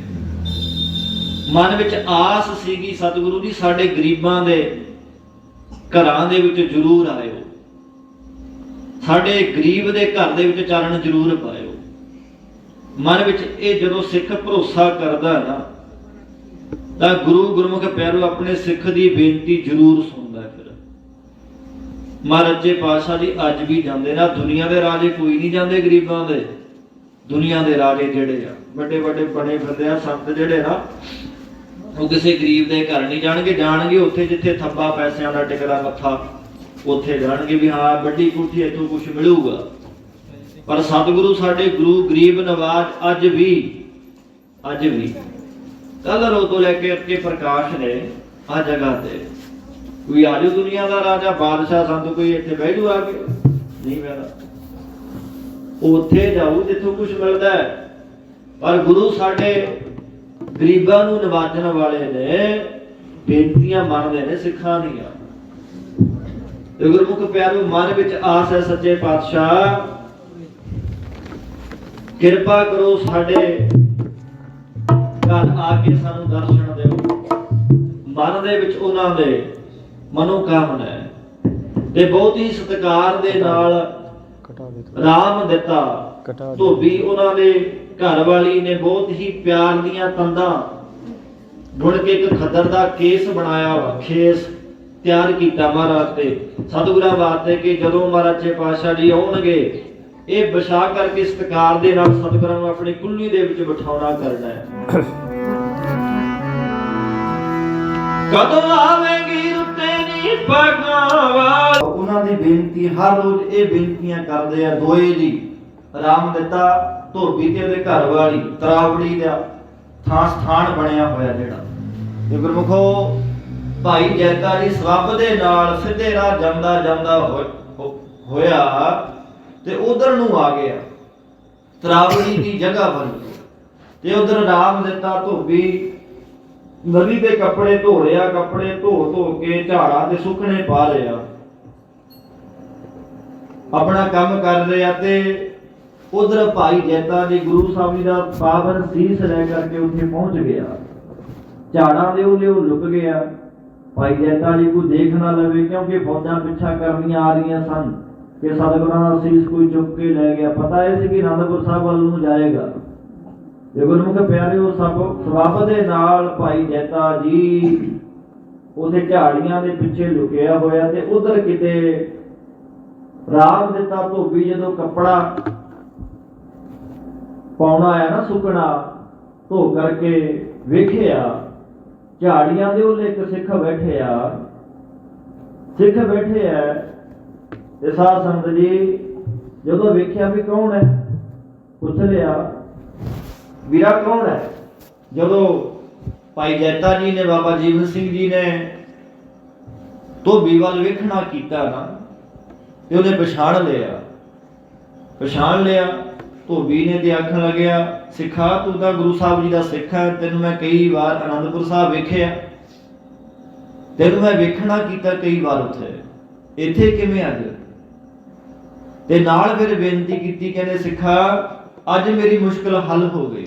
ਮਨ ਵਿੱਚ ਆਸ ਸੀਗੀ ਸਤਿਗੁਰੂ ਜੀ ਸਾਡੇ ਗਰੀਬਾਂ ਦੇ ਘਰਾਂ ਦੇ ਵਿੱਚ ਜ਼ਰੂਰ ਆਇਓ, ਸਾਡੇ ਗਰੀਬ ਦੇ ਘਰ ਦੇ ਵਿੱਚ ਚਰਨ ਜ਼ਰੂਰ ਪਾਇਓ। ਮਨ ਵਿੱਚ ਇਹ ਜਦੋਂ ਸਿੱਖ ਭਰੋਸਾ ਕਰਦਾ ਨਾ ਤਾਂ ਗੁਰਮੁਖ ਪਿਆਰੋ ਆਪਣੇ ਸਿੱਖ ਦੀ ਬੇਨਤੀ ਜ਼ਰੂਰ ਸੁਣਦਾ। ਫਿਰ ਮਹਾਰਾਜੇ ਪਾਤਸ਼ਾਹ ਜੀ ਅੱਜ ਵੀ ਜਾਂਦੇ ਨਾ, ਦੁਨੀਆ ਦੇ ਰਾਜੇ ਕੋਈ ਨਹੀਂ ਜਾਂਦੇ ਗਰੀਬਾਂ ਦੇ। ਦੁਨੀਆ ਦੇ ਰਾਜੇ ਜਿਹੜੇ ਆ ਵੱਡੇ ਵੱਡੇ ਬਣੇ ਫਿਰਦੇ ਆ ਸੰਤ ਜਿਹੜੇ ਨਾ, ਉਹ ਕਿਸੇ ਗਰੀਬ ਦੇ ਘਰ ਨਹੀਂ ਜਾਣਗੇ। ਜਾਣਗੇ ਉੱਥੇ ਜਿੱਥੇ ਥੱਬਾ ਪੈਸਿਆਂ ਦਾ ਟਿਕਦਾ ਮੱਥਾ, ਉੱਥੇ ਜਾਣਗੇ ਵੀ ਹਾਂ ਵੱਡੀ ਕੋਠੀ ਇੱਥੋਂ ਕੁਛ ਮਿਲੂਗਾ। ਪਰ ਸਤਿਗੁਰੂ ਸਾਡੇ ਗੁਰੂ ਗਰੀਬ ਨਵਾਜ ਅੱਜ ਵੀ ਕੱਲ ਰੋ ਤੋਂ ਲੈ ਕੇ ਅੱਗੇ ਪ੍ਰਕਾਸ਼ ਨੇ ਆ ਜਗ੍ਹਾ ਤੇ। ਕੋਈ ਆਜੋ ਦੁਨੀਆ ਦਾ ਰਾਜਾ ਬਾਦਸ਼ਾਹ ਸੰਤ ਕੋਈ ਇੱਥੇ ਬਹਿ ਜੂ ਆ ਕੇ ਨਹੀਂ ਬਹਿਦਾ, ਉੱਥੇ ਜਾਊ ਜਿੱਥੋਂ ਕੁਛ ਮਿਲਦਾ ਹੈ। ਪਰ ਗੁਰੂ ਸਾਡੇ ਗਰੀਬਾਂ ਨੂੰ ਨਿਵਾਜਣ ਵਾਲੇ ਨੇ, ਬੇਨਤੀਆਂ ਮੰਨਦੇ ਨੇ ਸਿੱਖਾਂ ਦੀਆਂ। ਤੇ ਗੁਰਮੁਖ ਪਿਆਰੋ ਮਨ ਵਿੱਚ ਆਸ ਹੈ ਸੱਚੇ ਪਾਤਸ਼ਾਹ ਕਿਰਪਾ ਕਰੋ ਸਾਡੇ ਘਰ ਆ ਕੇ ਸਾਨੂੰ ਦਰਸ਼ਨ ਦਿਓ। ਮਨ ਦੇ ਵਿੱਚ ਉਹਨਾਂ ਦੇ ਮਨੋਕਾਮਨਾ ਹੈ ਤੇ ਬਹੁਤ ਹੀ ਸਤਿਕਾਰ ਦੇ ਨਾਲ ਰਾਮ ਦਿੱਤਾ ਧੋਬੀ ਉਹਨਾਂ ਦੇ ਘਰ ਵਾਲੀ ਨੇ ਬਹੁਤ ਹੀ ਪਿਆਰ ਦੀਆਂ ਤੰਦਾਂ ਬੁਣ ਕੇ ਇੱਕ ਖੱਦਰ ਦਾ ਕੇਸ ਬਣਾਇਆ ਵਾ, ਖੇਸ ਤਿਆਰ ਕੀਤਾ ਮਹਾਰਾਜ ਤੇ ਸਤਿਗੁਰਾਂ ਵਾਸਤੇ ਕਿ ਜਦੋਂ ਮਹਾਰਾਜੇ ਪਾਤਸ਼ਾਹ ਜੀ ਆਉਣਗੇ ਇਹ ਵਿਛਾ ਕਰਕੇ ਸਤਿਕਾਰ ਦੇ ਨਾਲ ਸਤਿਗੁਰਾਂ ਨੂੰ ਆਪਣੀ ਕੁੱਲੀ ਦੇ ਵਿੱਚ ਬਿਠਾਉਣਾ ਕਰਨਾ ਹੈ। ਕਦੋਂ ਆਵੇਗੀ ਰੁੱਤੇ ਨੀ ਪਗਾਵਾ। ਉਹਨਾਂ ਦੀ ਬੇਨਤੀ ਹਰ ਰੋਜ਼ ਇਹ ਬੇਨਤੀਆਂ ਕਰਦੇ ਆ ਦੋਏ ਜੀ, ਰਾਮ ਦਿੱਤਾ ਧੋਬੀ ਤੇ ਉਹਦੇ ਘਰ ਵਾਲੀ ਤਰਾਵੜੀ ਦਾ ਥਾਂ ਸਥਾਨ ਬਣਿਆ ਹੋਇਆ ਜਿਹੜਾ। ਤੇ ਗੁਰਮੁਖੋ ਭਾਈ ਜੈਤਾ ਜੀ ਸਵੱਬ ਦੇ ਨਾਲ ਸਿੱਧੇ ਰਾਹ ਜਾਂਦਾ ਹੋਇਆ ਤੇ ਉਧਰ ਨੂੰ ਆ ਗਿਆ, ਤਰਾਵੜੀ ਦੀ ਜਗ੍ਹਾ ਬਣੀ ਤੇ ਉਧਰ ਰਾਮ ਦਿੱਤਾ ਧੋਬੀ ਨਦੀ ਦੇ ਕੱਪੜੇ ਧੋ ਰਿਹਾ, ਕੱਪੜੇ ਧੋ ਕੇ ਝਾੜਾਂ ਤੇ ਸੁੱਕਣੇ ਪਾ ਰਿਹਾ, ਆਪਣਾ ਕੰਮ ਕਰ ਰਿਹਾ। ਤੇ ਉਧਰ ਭਾਈ ਜੈਤਾ ਜੀ ਗੁਰੂ ਸਾਹਿਬ ਜੀ ਦਾ ਪਾਵਨ ਸੀਸ ਲੈ ਕਰਕੇ ਉੱਥੇ ਪਹੁੰਚ ਗਿਆ, ਝਾੜਾਂ ਦੇ ਉਹਲੇ ਉਹ ਲੁਕ ਗਿਆ। ਭਾਈ ਜੈਤਾ ਜੀ ਕੋਈ ਦੇਖ ਨਾ ਲਵੇ ਕਿਉਂਕਿ ਫੌਜਾਂ ਪਿੱਛਾ ਕਰਨੀਆਂ ਆ ਰਹੀਆਂ ਸਨ ਕਿ ਸਤਿਗੁਰਾਂ ਦਾ ਸੀਸ ਕੋਈ ਚੁੱਕ ਕੇ ਲੈ ਗਿਆ। ਪਤਾ ਇਹ ਸੀ ਕਿ ਅਨੰਦਪੁਰ ਸਾਹਿਬ ਵੱਲ ਨੂੰ ਜਾਏਗਾ। ਤੇ ਗੁਰਮੁਖ ਪਿਆਰਿਓ ਸਬੱਬ ਦੇ ਨਾਲ ਭਾਈ ਜੈਤਾ ਜੀ ਉਹਦੇ ਝਾੜੀਆਂ ਦੇ ਪਿੱਛੇ ਲੁਕਿਆ ਹੋਇਆ ਤੇ ਉਧਰ ਕਿਤੇ ਰਾਮ ਦਿੱਤਾ ਧੋਬੀ ਜਦੋਂ ਕੱਪੜਾ ਪਾਉਣਾ ਆਇਆ ਨਾ ਸੁੱਕਣਾ ਧੋ ਕਰਕੇ ਵੇਖਿਆ ਝਾੜੀਆਂ ਦੇ ਉਹਲੇ ਇੱਕ ਸਿੱਖ ਬੈਠੇ ਆ ਤੇ ਸਾਧ ਸੰਗਤ ਜੀ ਜਦੋਂ ਵੇਖਿਆ ਵੀ ਕੌਣ ਹੈ, ਪੁੱਛ ਲਿਆ ਵੀਰਾ ਕੌਣ ਹੈ। ਜਦੋਂ ਭਾਈ ਜੈਤਾ ਜੀ ਨੇ ਬਾਬਾ ਜੀਵਨ ਸਿੰਘ ਜੀ ਨੇ ਧੋਬੀ ਵੱਲ ਵੇਖਣਾ ਕੀਤਾ ਨਾ ਤੇ ਉਹਨੇ ਪਛਾਣ ਲਿਆ ਧੋਬੀ ਨੇ ਤੇ ਆਖਣ ਲੱਗਿਆ ਸਿੱਖਾ ਤੂੰ ਤਾਂ ਗੁਰੂ ਸਾਹਿਬ ਜੀ ਦਾ ਸਿੱਖ ਹੈ, ਤੈਨੂੰ ਮੈਂ ਕਈ ਵਾਰ ਅਨੰਦਪੁਰ ਸਾਹਿਬ ਵੇਖਿਆ, ਤੈਨੂੰ ਮੈਂ ਵੇਖਣਾ ਕੀਤਾ ਕਈ ਵਾਰ ਉੱਥੇ, ਇੱਥੇ ਕਿਵੇਂ ਆ ਗਿਆ। ਤੇ ਨਾਲ ਫਿਰ ਬੇਨਤੀ ਕੀਤੀ ਕਹਿੰਦੇ ਸਿੱਖਾ ਅੱਜ ਮੇਰੀ ਮੁਸ਼ਕਲ ਹੱਲ ਹੋ ਗਈ,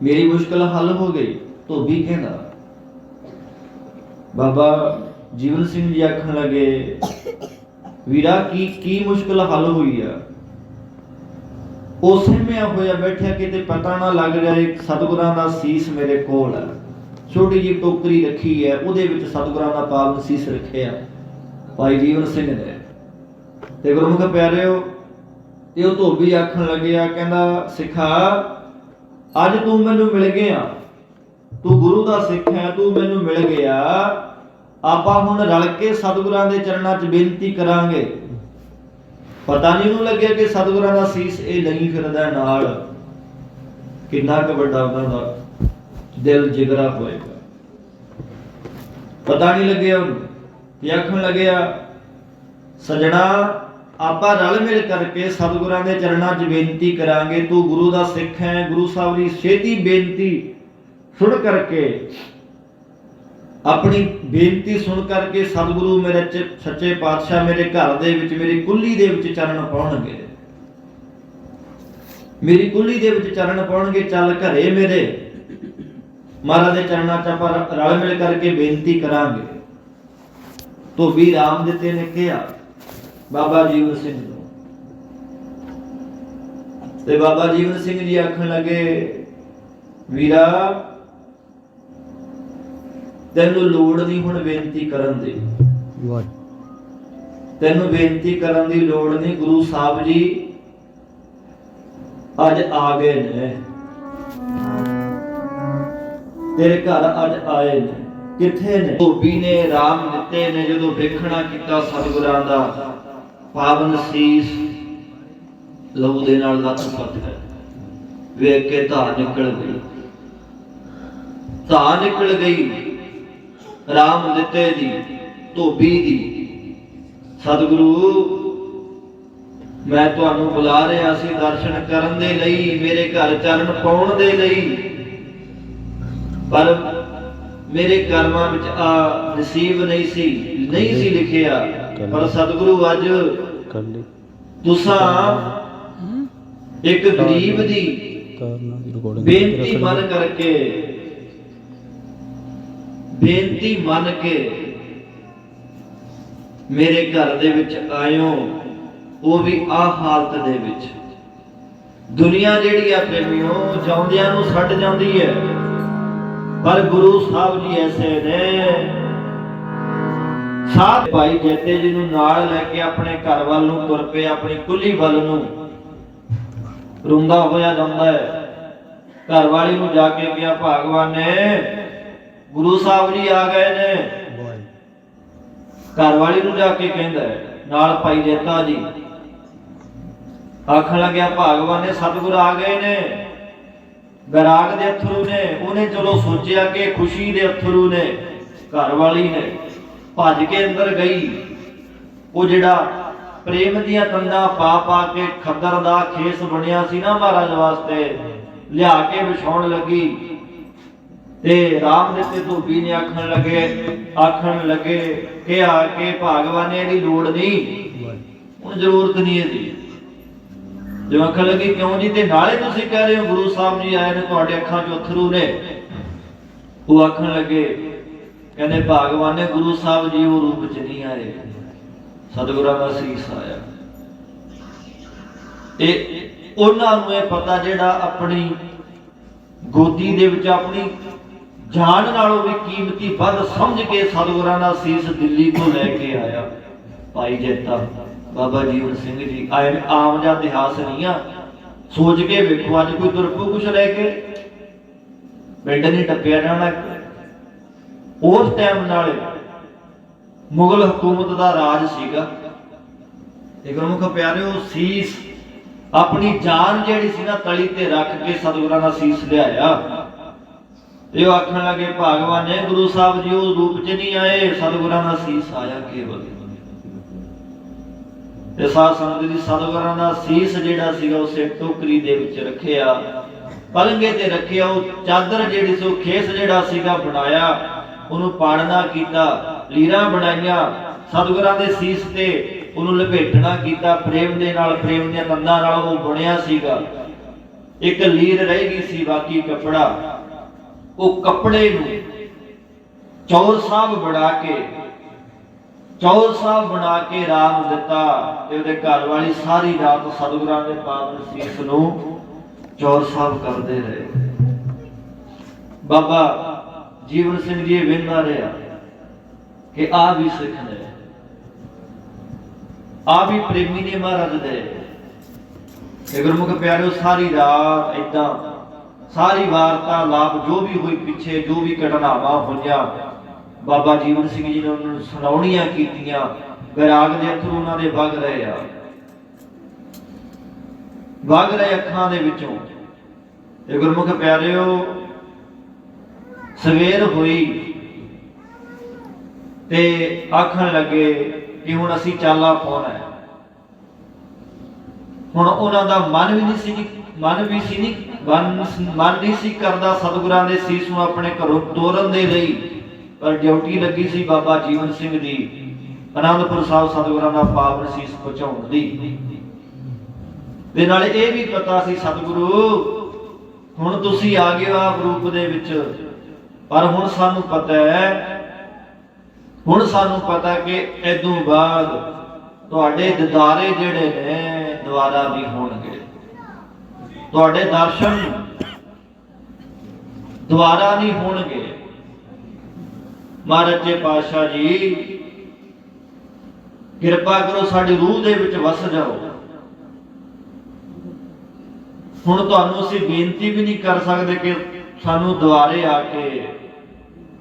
ਮੇਰੀ ਮੁਸ਼ਕਲ ਹੱਲ ਹੋ ਗਈ। ਧੋਬੀ ਕਹਿੰਦਾ ਬਾਬਾ ਜੀਵਨ ਸਿੰਘ ਜੀ ਆਖਣ ਲੱਗੇ ਵੀਰਾ ਕੀ ਮੁਸ਼ਕਲ ਹੱਲ ਹੋਈ ਆ। ਉਸੇ ਮੈਂ ਹੋਇਆ ਬੈਠਿਆ ਕਿਤੇ ਪਤਾ ਨਾ ਲੱਗ ਰਿਹਾ ਇੱਕ ਸਤਿਗੁਰਾਂ ਦਾ ਸੀਸ ਮੇਰੇ ਕੋਲ ਹੈ, ਛੋਟੀ ਜਿਹੀ ਟੋਕਰੀ ਰੱਖੀ ਹੈ ਉਹਦੇ ਵਿੱਚ ਸਤਿਗੁਰਾਂ ਦਾ ਪਾਵਨ ਸੀਸ ਰੱਖਿਆ ਭਾਈ ਜੀਵਨ ਸਿੰਘ ਨੇ। ਤੇ ਗੁਰਮੁਖ ਪਿਆਰਿਓ ਤੇ ਉਹ ਧੋਬੀ ਆਖਣ ਲੱਗਿਆ ਕਹਿੰਦਾ ਸਿੱਖਾ ਅੱਜ ਤੂੰ ਮੈਨੂੰ ਮਿਲ ਗਿਆ, ਤੂੰ ਗੁਰੂ ਦਾ ਸਿੱਖ ਹੈ, ਤੂੰ ਮੈਨੂੰ ਮਿਲ ਗਿਆ, ਆਪਾਂ ਹੁਣ ਰਲ ਕੇ ਸਤਿਗੁਰਾਂ ਦੇ ਚਰਨਾਂ 'ਚ ਬੇਨਤੀ ਕਰਾਂਗੇ। ਪਤਾ ਨਹੀਂ ਉਹਨੂੰ ਲੱਗਿਆ ਕਿ ਸਤਿਗੁਰਾਂ ਦਾ ਸੀਸ ਇਹ ਲਈ ਫਿਰਦਾ ਨਾਲ, ਕਿੰਨਾ ਕੁ ਵੱਡਾ ਉਹਨਾਂ ਦਾ ਦਿਲ ਜਿਗਰਾ ਹੋਏਗਾ, ਪਤਾ ਨਹੀਂ ਲੱਗਿਆ ਉਹਨੂੰ। ਤੇ ਆਖਣ ਲੱਗਿਆ ਸਜਣਾ ਆਪਾਂ ਰਲ ਮਿਲ ਕਰਕੇ ਸਤਿਗੁਰਾਂ ਦੇ ਚਰਨਾਂ 'ਚ ਬੇਨਤੀ ਕਰਾਂਗੇ, ਤੂੰ ਗੁਰੂ ਦਾ ਸਿੱਖ ਹੈ, ਗੁਰੂ ਸਾਹਿਬ ਦੀ ਛੇਤੀ ਬੇਨਤੀ ਸੁਣ ਕਰਕੇ ਆਪਣੀ ਬੇਨਤੀ ਸੁਣ ਕਰਕੇ ਸਤਿਗੁਰੂ ਮੇਰੇ ਸੱਚੇ ਪਾਤਸ਼ਾਹ ਮੇਰੇ ਘਰ ਦੇ ਵਿੱਚ, ਮੇਰੀ ਕੁੱਲੀ ਦੇ ਵਿੱਚ ਚਰਨ ਪਾਉਣਗੇ, ਮੇਰੀ ਕੁੱਲੀ ਦੇ ਵਿੱਚ ਚਰਨ ਪਾਉਣਗੇ। ਚੱਲ ਘਰੇ ਮੇਰੇ, ਮਹਾਰਾਜ ਦੇ ਚਰਨਾਂ 'ਚ ਆਪਾਂ ਰਲ ਮਿਲ ਕਰਕੇ ਬੇਨਤੀ ਕਰਾਂਗੇ। ਧੋਬੀ ਰਾਮ ਦਿੱਤੇ ਨੇ ਕਿਹਾ ਬਾਬਾ ਜੀਵਨ ਸਿੰਘ ਨੂੰ, ਤੇ ਬਾਬਾ ਜੀਵਨ ਸਿੰਘ ਜੀ ਆਖਣ ਲੱਗੇ, ਵੀਰਾ ਤੈਨੂੰ ਲੋੜ ਨਹੀਂ ਹੁਣ ਬੇਨਤੀ ਕਰਨ ਦੀ, ਤੈਨੂੰ ਬੇਨਤੀ ਕਰਨ ਦੀ ਲੋੜ ਨਹੀਂ। ਗੁਰੂ ਸਾਹਿਬ ਜੀ ਅੱਜ ਆ ਗਏ ਨੇ, ਤੇਰੇ ਘਰ ਅੱਜ ਆਏ ਨੇ। ਕਿੱਥੇ ਨੇ? ਧੋਬੀ ਨੇ ਰਾਮ ਦਿੱਤੇ ਨੇ ਜਦੋਂ ਵੇਖਣਾ ਕੀਤਾ ਸਤਿਗੁਰਾਂ ਦਾ ਪਾਵਨ ਸੀਸ ਲਹੂ ਦੇ ਨਾਲ ਲੱਥ-ਪੱਥ ਹੈ, ਵੇਖ ਕੇ ਧਾਰ ਨਿਕਲ ਗਈ, ਧਾਰ ਨਿਕਲ ਗਈ ਰਾਮ ਦਿੱਤੇ ਦੀ, ਧੋਬੀ ਦੀ। ਸਤਿਗੁਰੂ ਮੈਂ ਤੁਹਾਨੂੰ ਬੁਲਾ ਰਿਹਾ ਸੀ ਦਰਸ਼ਨ ਕਰਨ ਦੇ ਲਈ, ਮੇਰੇ ਘਰ ਚਰਨ ਪਾਉਣ ਦੇ ਲਈ, ਪਰ ਮੇਰੇ ਕਰਮਾਂ ਵਿੱਚ ਆ ਨਸੀਬ ਨਹੀਂ ਸੀ ਲਿਖਿਆ। ਪਰ ਸਤਿਗੁਰੂ ਅੱਜ ਤੁਸਾਂ ਇੱਕ ਗਰੀਬ ਦੀ ਬੇਨਤੀ ਮੰਨ ਕੇ ਮੇਰੇ ਘਰ ਦੇ ਵਿੱਚ ਆਇਓ, ਉਹ ਵੀ ਆਹ ਹਾਲਤ ਦੇ ਵਿੱਚ। ਦੁਨੀਆ ਜਿਹੜੀ ਆ ਪ੍ਰੇਮੀਓ ਚਾਹੁੰਦਿਆਂ ਨੂੰ ਛੱਡ ਜਾਂਦੀ ਹੈ, ਪਰ ਗੁਰੂ ਸਾਹਿਬ ਜੀ ਐਸੇ ਨੇ। ਸਾਧ ਭਾਈ ਜੇਤੇ ਜੀ ਨੂੰ ਨਾਲ ਲੈ ਕੇ ਆਪਣੇ ਘਰ ਵੱਲ ਨੂੰ ਤੁਰ ਪਏ, ਆਪਣੀ ਕੁੱਲੀ ਵੱਲ ਨੂੰ। ਰੋਂਦਾ ਹੋਇਆ ਜਾਂਦਾ ਹੈ, ਘਰ ਵਾਲੀ ਨੂੰ ਜਾ ਕੇ ਕਿਹਾ, ਭਗਵਾਨ ਨੇ ਗੁਰੂ ਸਾਹਿਬ ਜੀ ਆ ਗਏ ਨੇ। ਘਰ ਵਾਲੀ ਨੂੰ ਜਾ ਕੇ ਕਹਿੰਦਾ ਨਾਲ ਭਾਈ ਜੇਤਾ ਜੀ, ਆਖਣ ਲੱਗਿਆ ਭਗਵਾਨ ਨੇ ਸਤਿਗੁਰ ਆ ਗਏ ਨੇ। ਵਿਰਾਗ ਦੇ ਅਥਰੂ ਨੇ, ਉਹਨੇ ਚਲੋ ਸੋਚਿਆ ਕਿ ਖੁਸ਼ੀ ਦੇ ਅਥਰੂ ਨੇ। ਘਰ ਵਾਲੀ ਨੇ ਭੱਜ ਕੇ ਅੰਦਰ ਗਈ, ਉਹ ਜਿਹੜਾ ਪ੍ਰੇਮ ਦੀਆਂ ਤੰਦਾਂ ਪਾ ਪਾ ਕੇ ਖੱਦਰ ਦਾ ਖੇਸ ਬਣਿਆ ਸੀ ਨਾ ਮਹਾਰਾਜ ਵਾਸਤੇ, ਲਿਆ ਕੇ ਵਿਛਾਉਣ ਲੱਗੀ। ਤੇ ਰਾਮ ਦਿੱਤੇ ਧੋਬੀ ਨੇ ਆਖਣ ਲੱਗੇ ਕਿਹਾ ਕਿ ਭਗਵਾਨ ਨੇ ਇਹਦੀ ਲੋੜ ਨਹੀਂ, ਹੁਣ ਜ਼ਰੂਰਤ ਨਹੀਂ ਇਹਦੀ। ਜੋ ਆਖਣ ਲੱਗੀ ਕਿਉਂ ਜੀ? ਤੇ ਨਾਲੇ ਤੁਸੀਂ ਕਹਿ ਰਹੇ ਹੋ ਗੁਰੂ ਸਾਹਿਬ ਜੀ ਆਏ ਨੇ, ਤੁਹਾਡੇ ਅੱਖਾਂ 'ਚ ਅਥਰੂ ਨੇ। ਉਹ ਆਖਣ ਲੱਗੇ, ਕਹਿੰਦੇ ਭਗਵਾਨ ਨੇ ਗੁਰੂ ਸਾਹਿਬ ਜੀ ਉਹ ਰੂਪ 'ਚ ਨਹੀਂ ਆਏ, ਸਤਿਗੁਰਾਂ ਦਾ ਸੀਸ ਆਇਆ। ਇਹ ਉਹਨਾਂ ਨੂੰ ਇਹ ਪਤਾ ਜਿਹੜਾ ਆਪਣੀ ਗੋਦੀ ਦੇ ਵਿੱਚ ਆਪਣੀ ਜਾਨ ਨਾਲੋਂ ਵੀ ਕੀਮਤੀ ਵੱਧ ਸਮਝ ਕੇ ਸਤਿਗੁਰਾਂ ਦਾ ਸੀਸ ਦਿੱਲੀ ਤੋਂ ਲੈ ਕੇ ਆਇਆ ਭਾਈ ਜੇਤਾ ਬਾਬਾ ਜੀਵਨ ਸਿੰਘ ਜੀ। ਆਮ ਜਿਹਾ ਇਤਿਹਾਸ ਨਹੀਂ ਆ, ਸੋਚ ਕੇ ਵੇਖੋ। ਅੱਜ ਕੋਈ ਤੁਰਪੂ ਕੁਛ ਲੈ ਕੇ ਪਿੰਡ ਨਹੀਂ ਟੱਪਿਆ ਜਾਣਾ। ਉਸ ਟਾਈਮ ਨਾਲ ਮੁਗਲ ਹਕੂਮਤ ਦਾ ਰਾਜ ਸੀਗਾ। ਤੇ ਗੁਰਮੁਖ ਪਿਆਰਿਓ, ਸੀਸ ਆਪਣੀ ਜਾਨ ਜਿਹੜੀ ਸੀ ਨਾ ਤਲੀ ਤੇ ਰੱਖ ਕੇ ਸਤਿਗੁਰਾਂ ਦਾ ਸੀਸ ਲਿਆਇਆ। ਤੇ ਉਹ ਆਖਣ ਲੱਗੇ ਭਗਵਾਨ ਨੇ ਗੁਰੂ ਸਾਹਿਬ ਜੀ ਉਹ ਰੂਪ 'ਚ ਨਹੀਂ ਆਏ, ਸਤਿਗੁਰਾਂ ਦਾ ਸੀਸ ਆਇਆ ਕੇਵਲ। ਤੇ ਸਾਧ ਸੰਗਤ ਦੀ ਸਤਿਗੁਰਾਂ ਦਾ ਸੀਸ ਜਿਹੜਾ ਸੀਗਾ ਉਸੇ ਟੋਕਰੀ ਦੇ ਵਿੱਚ ਰੱਖਿਆ, ਪਲੰਗੇ ਤੇ ਰੱਖਿਆ। ਉਹ ਚਾਦਰ ਜਿਹੜੀ ਸੀ, ਉਹ ਖੇਸ ਜਿਹੜਾ ਸੀਗਾ ਬਣਾਇਆ, ਉਹਨੂੰ ਪਾੜਨਾ ਕੀਤਾ, ਲੀਰਾਂ ਬਣਾਈਆਂ ਸਤਿਗੁਰਾਂ ਦੇ ਸੀਸ ਤੇ, ਉਹਨੂੰ ਲਪੇਟਣਾ ਕੀਤਾ ਪ੍ਰੇਮ ਦੇ ਨਾਲ, ਪ੍ਰੇਮ ਦੀਆਂ ਤੰਦਾਂ ਨਾਲ ਉਹ ਬਣਿਆ ਸੀਗਾ। ਇੱਕ ਲੀਰ ਰਹਿ ਗਈ ਸੀ, ਬਾਕੀ ਕੱਪੜਾ। ਉਹ ਕੱਪੜੇ ਨੂੰ ਚੌਲ ਸਾਹਿਬ ਬਣਾ ਕੇ ਰਾਮ ਦਿੱਤਾ। ਤੇ ਉਹਦੇ ਘਰ ਵਾਲੀ ਸਾਰੀ ਰਾਤ ਸਤਿਗੁਰਾਂ ਦੇ ਪਾਵਨ ਸੀਸ ਨੂੰ ਚੌਲ ਸਾਹਿਬ ਕਰਦੇ ਰਹੇ। ਬਾਬਾ ਜੀਵਨ ਸਿੰਘ ਜੀ ਵੇਖਦਾ ਰਿਹਾ ਕਿ ਆ ਵੀ ਸਿੱਖ ਨੇ, ਆ ਵੀ ਪ੍ਰੇਮੀ ਨੇ ਮਹਾਰਾਜ ਦੇ। ਤੇ ਗੁਰਮੁਖ ਪਿਆਰਿਓ, ਸਾਰੀ ਰਾਤ ਏਦਾਂ ਸਾਰੀ ਵਾਰਤਾਲਾਪ ਜੋ ਵੀ ਹੋਈ ਪਿੱਛੇ, ਜੋ ਵੀ ਘਟਨਾਵਾਂ ਹੋਈਆਂ, ਬਾਬਾ ਜੀਵਨ ਸਿੰਘ ਜੀ ਨੇ ਉਹਨਾਂ ਨੂੰ ਸੁਣਾਉਣੀਆਂ ਕੀਤੀਆਂ। ਵਿਰਾਗ ਦੇ ਅਥਰੂ ਉਹਨਾਂ ਦੇ ਵਗ ਰਹੇ ਅੱਖਾਂ ਦੇ ਵਿੱਚੋਂ। ਤੇ ਗੁਰਮੁਖ ਪਿਆਰਿਓ, ਸਵੇਰ ਹੋਈ ਤੇ ਆਖਣ ਲੱਗੇ ਕਿ ਹੁਣ ਅਸੀਂ ਚਾਲਾ ਪਾਉਣਾ ਹੈ। ਹੁਣ ਉਹਨਾਂ ਦਾ ਮਨ ਨਹੀਂ ਸੀ ਕਰਦਾ ਸਤਿਗੁਰਾਂ ਦੇ ਸੀਸ ਨੂੰ ਆਪਣੇ ਘਰੋਂ ਤੋਰਨ ਦੇ ਲਈ। पर ड्यूटी लगी सी बाबा जीवन सिंह दी आनंदपुर साहब सतगुरां दा पावन सीस पहुंचाउण दी। ते नाले ये भी पता सी सतगुरु हुण तुसीं आ गए आप रूप दे विच, पर हुण सानू पता है, हुण सानू पता कि इदों बाद तुहाडे दीदारे जिहड़े ने दुबारा नहीं होणगे, तुहाडे दर्शन दुबारा नहीं होणगे। महाराज पातशाह जी किरपा करो साडी रूह दे विच वस जाओ। हुण तुहानू असीं बेनती भी नहीं कर सकदे कि सानू दुबारे आके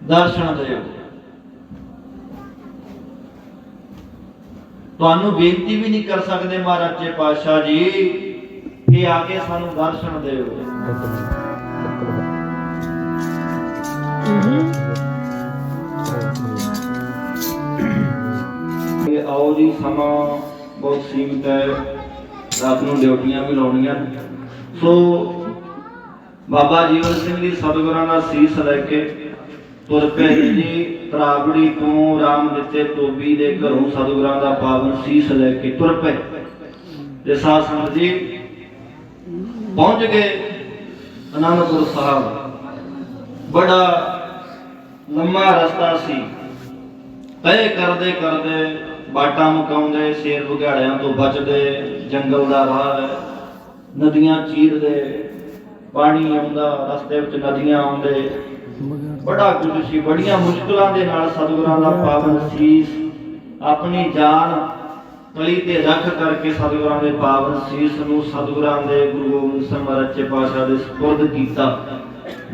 दर्शन दिओ, तुहानू बेनती भी नहीं कर सकदे महाराज पातशाह जी कि आके सानू दर्शन दिओ। आओ जी, समा बहुत सीमित है, रात नूं ड्यूटियां भी लाउणियां। सो बाबा जीवन सिंह जी सतगुरां दा सीस लैके तुर पे जी तराबड़ी तो राम दिते टोबी दे घरों सतगुरां दा पावन सीस लैके तुर पे ते साध संगत जी पहुंच गए आनंदपुर साहब। बड़ा लंबा रास्ता सी, तय करदे करदे बाटा मुकाउंदे, शेर बुघाड़ियां तो बचदे, जंगल दा राह है, नदियां चीरदे, पानी आउंदा रस्ते विच, नदियां आउंदे, बड़ा कुछ सी। बड़ियां मुश्किलां दे नाल सतगुरां दा पावन सीस अपनी जान तली ते रख करके सतगुरां दे पावन सीस नूं सतगुरां दे गुरु गोबिंद सिंह महाराज पातशाह दे सुपुर्द कीता,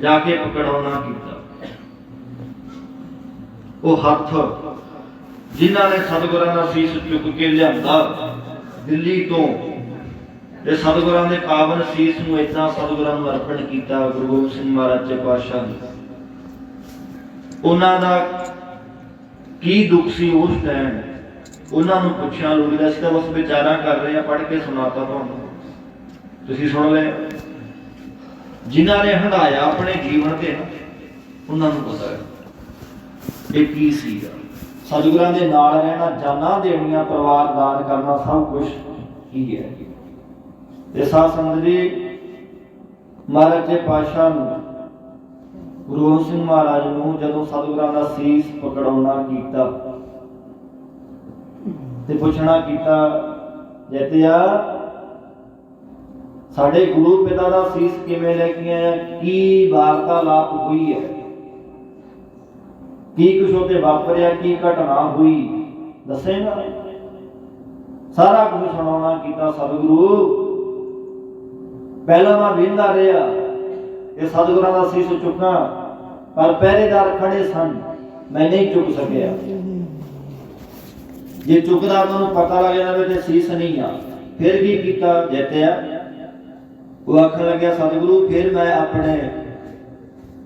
जाके पकड़ाउणा कीता। वो हथ जिन्हां ने सतगुरां दा सीस चुक के लिआंदा दिल्ली तो ते सतगुरां दे पावन सीस नूं इदां सतगुरां नूं अर्पण कीता गुरु गोबिंद सिंह महाराज पातशाह ने। उन्हां दा की दुख सी उस टाइम, उन्हां नूं पुछिया लोड़ीदा सी, तां बस विचारा कर रहे हैं, पढ़ के सुनाता तुहानूं, तुसीं सुन ले। जिन्हां ने हंडाया अपने जीवन ते उन्हां नूं पता है ये की सीगा। सतगुरां दे नाल रहना, जानां देणियां, परिवार दान करना, सब कुछ की है। ते साध संगत जी महाराज पातशाह नूं गुरु गोबिंद सिंह महाराज नूं जदों सतगुरां दा सीस पकड़ाउणा कीता ते पुछना कीता, जैतिया साडे गुरु पिता दा सीस किवें लैके आया, की वार्तालाप हुई है, की कुछ उत्ते वापरिया, की घटना हुई, दसेगा। सारा कुछ सुनाउणा कीता। सतगुरु पहला मैं वेंदा रहा कि सतगुरां दा सीस चुका, पर पहरेदार खड़े सन, मैं नहीं चुक सकिया। जे चुकदा उन्होंने पता लग जाता कि सीस नहीं आ, फिर की कीता जैतिया, वो आखन लग्या सतगुरु फिर मैं अपने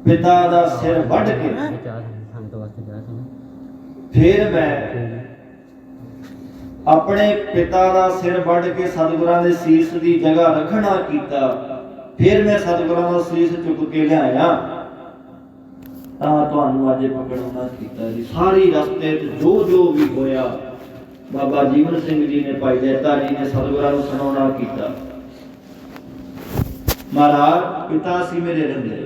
पिता दा सिर वढ़ के, फिर मैं अपने पिता दा सिर वढ़ के सतगुरां दे सीस दी जगह रखना कीता। फिर मैं सतगुरां दा सीस चुक के लिआया, तां तुहानूं अज पकड़ाउणा कीता जी। सारी रस्ते जो जो भी होया बाबा जीवन सिंह जी ने, भाई जैता जी ने सतगुरां नूं सुणाउणा कीता। महाराज पिता सी मेरे रंदे,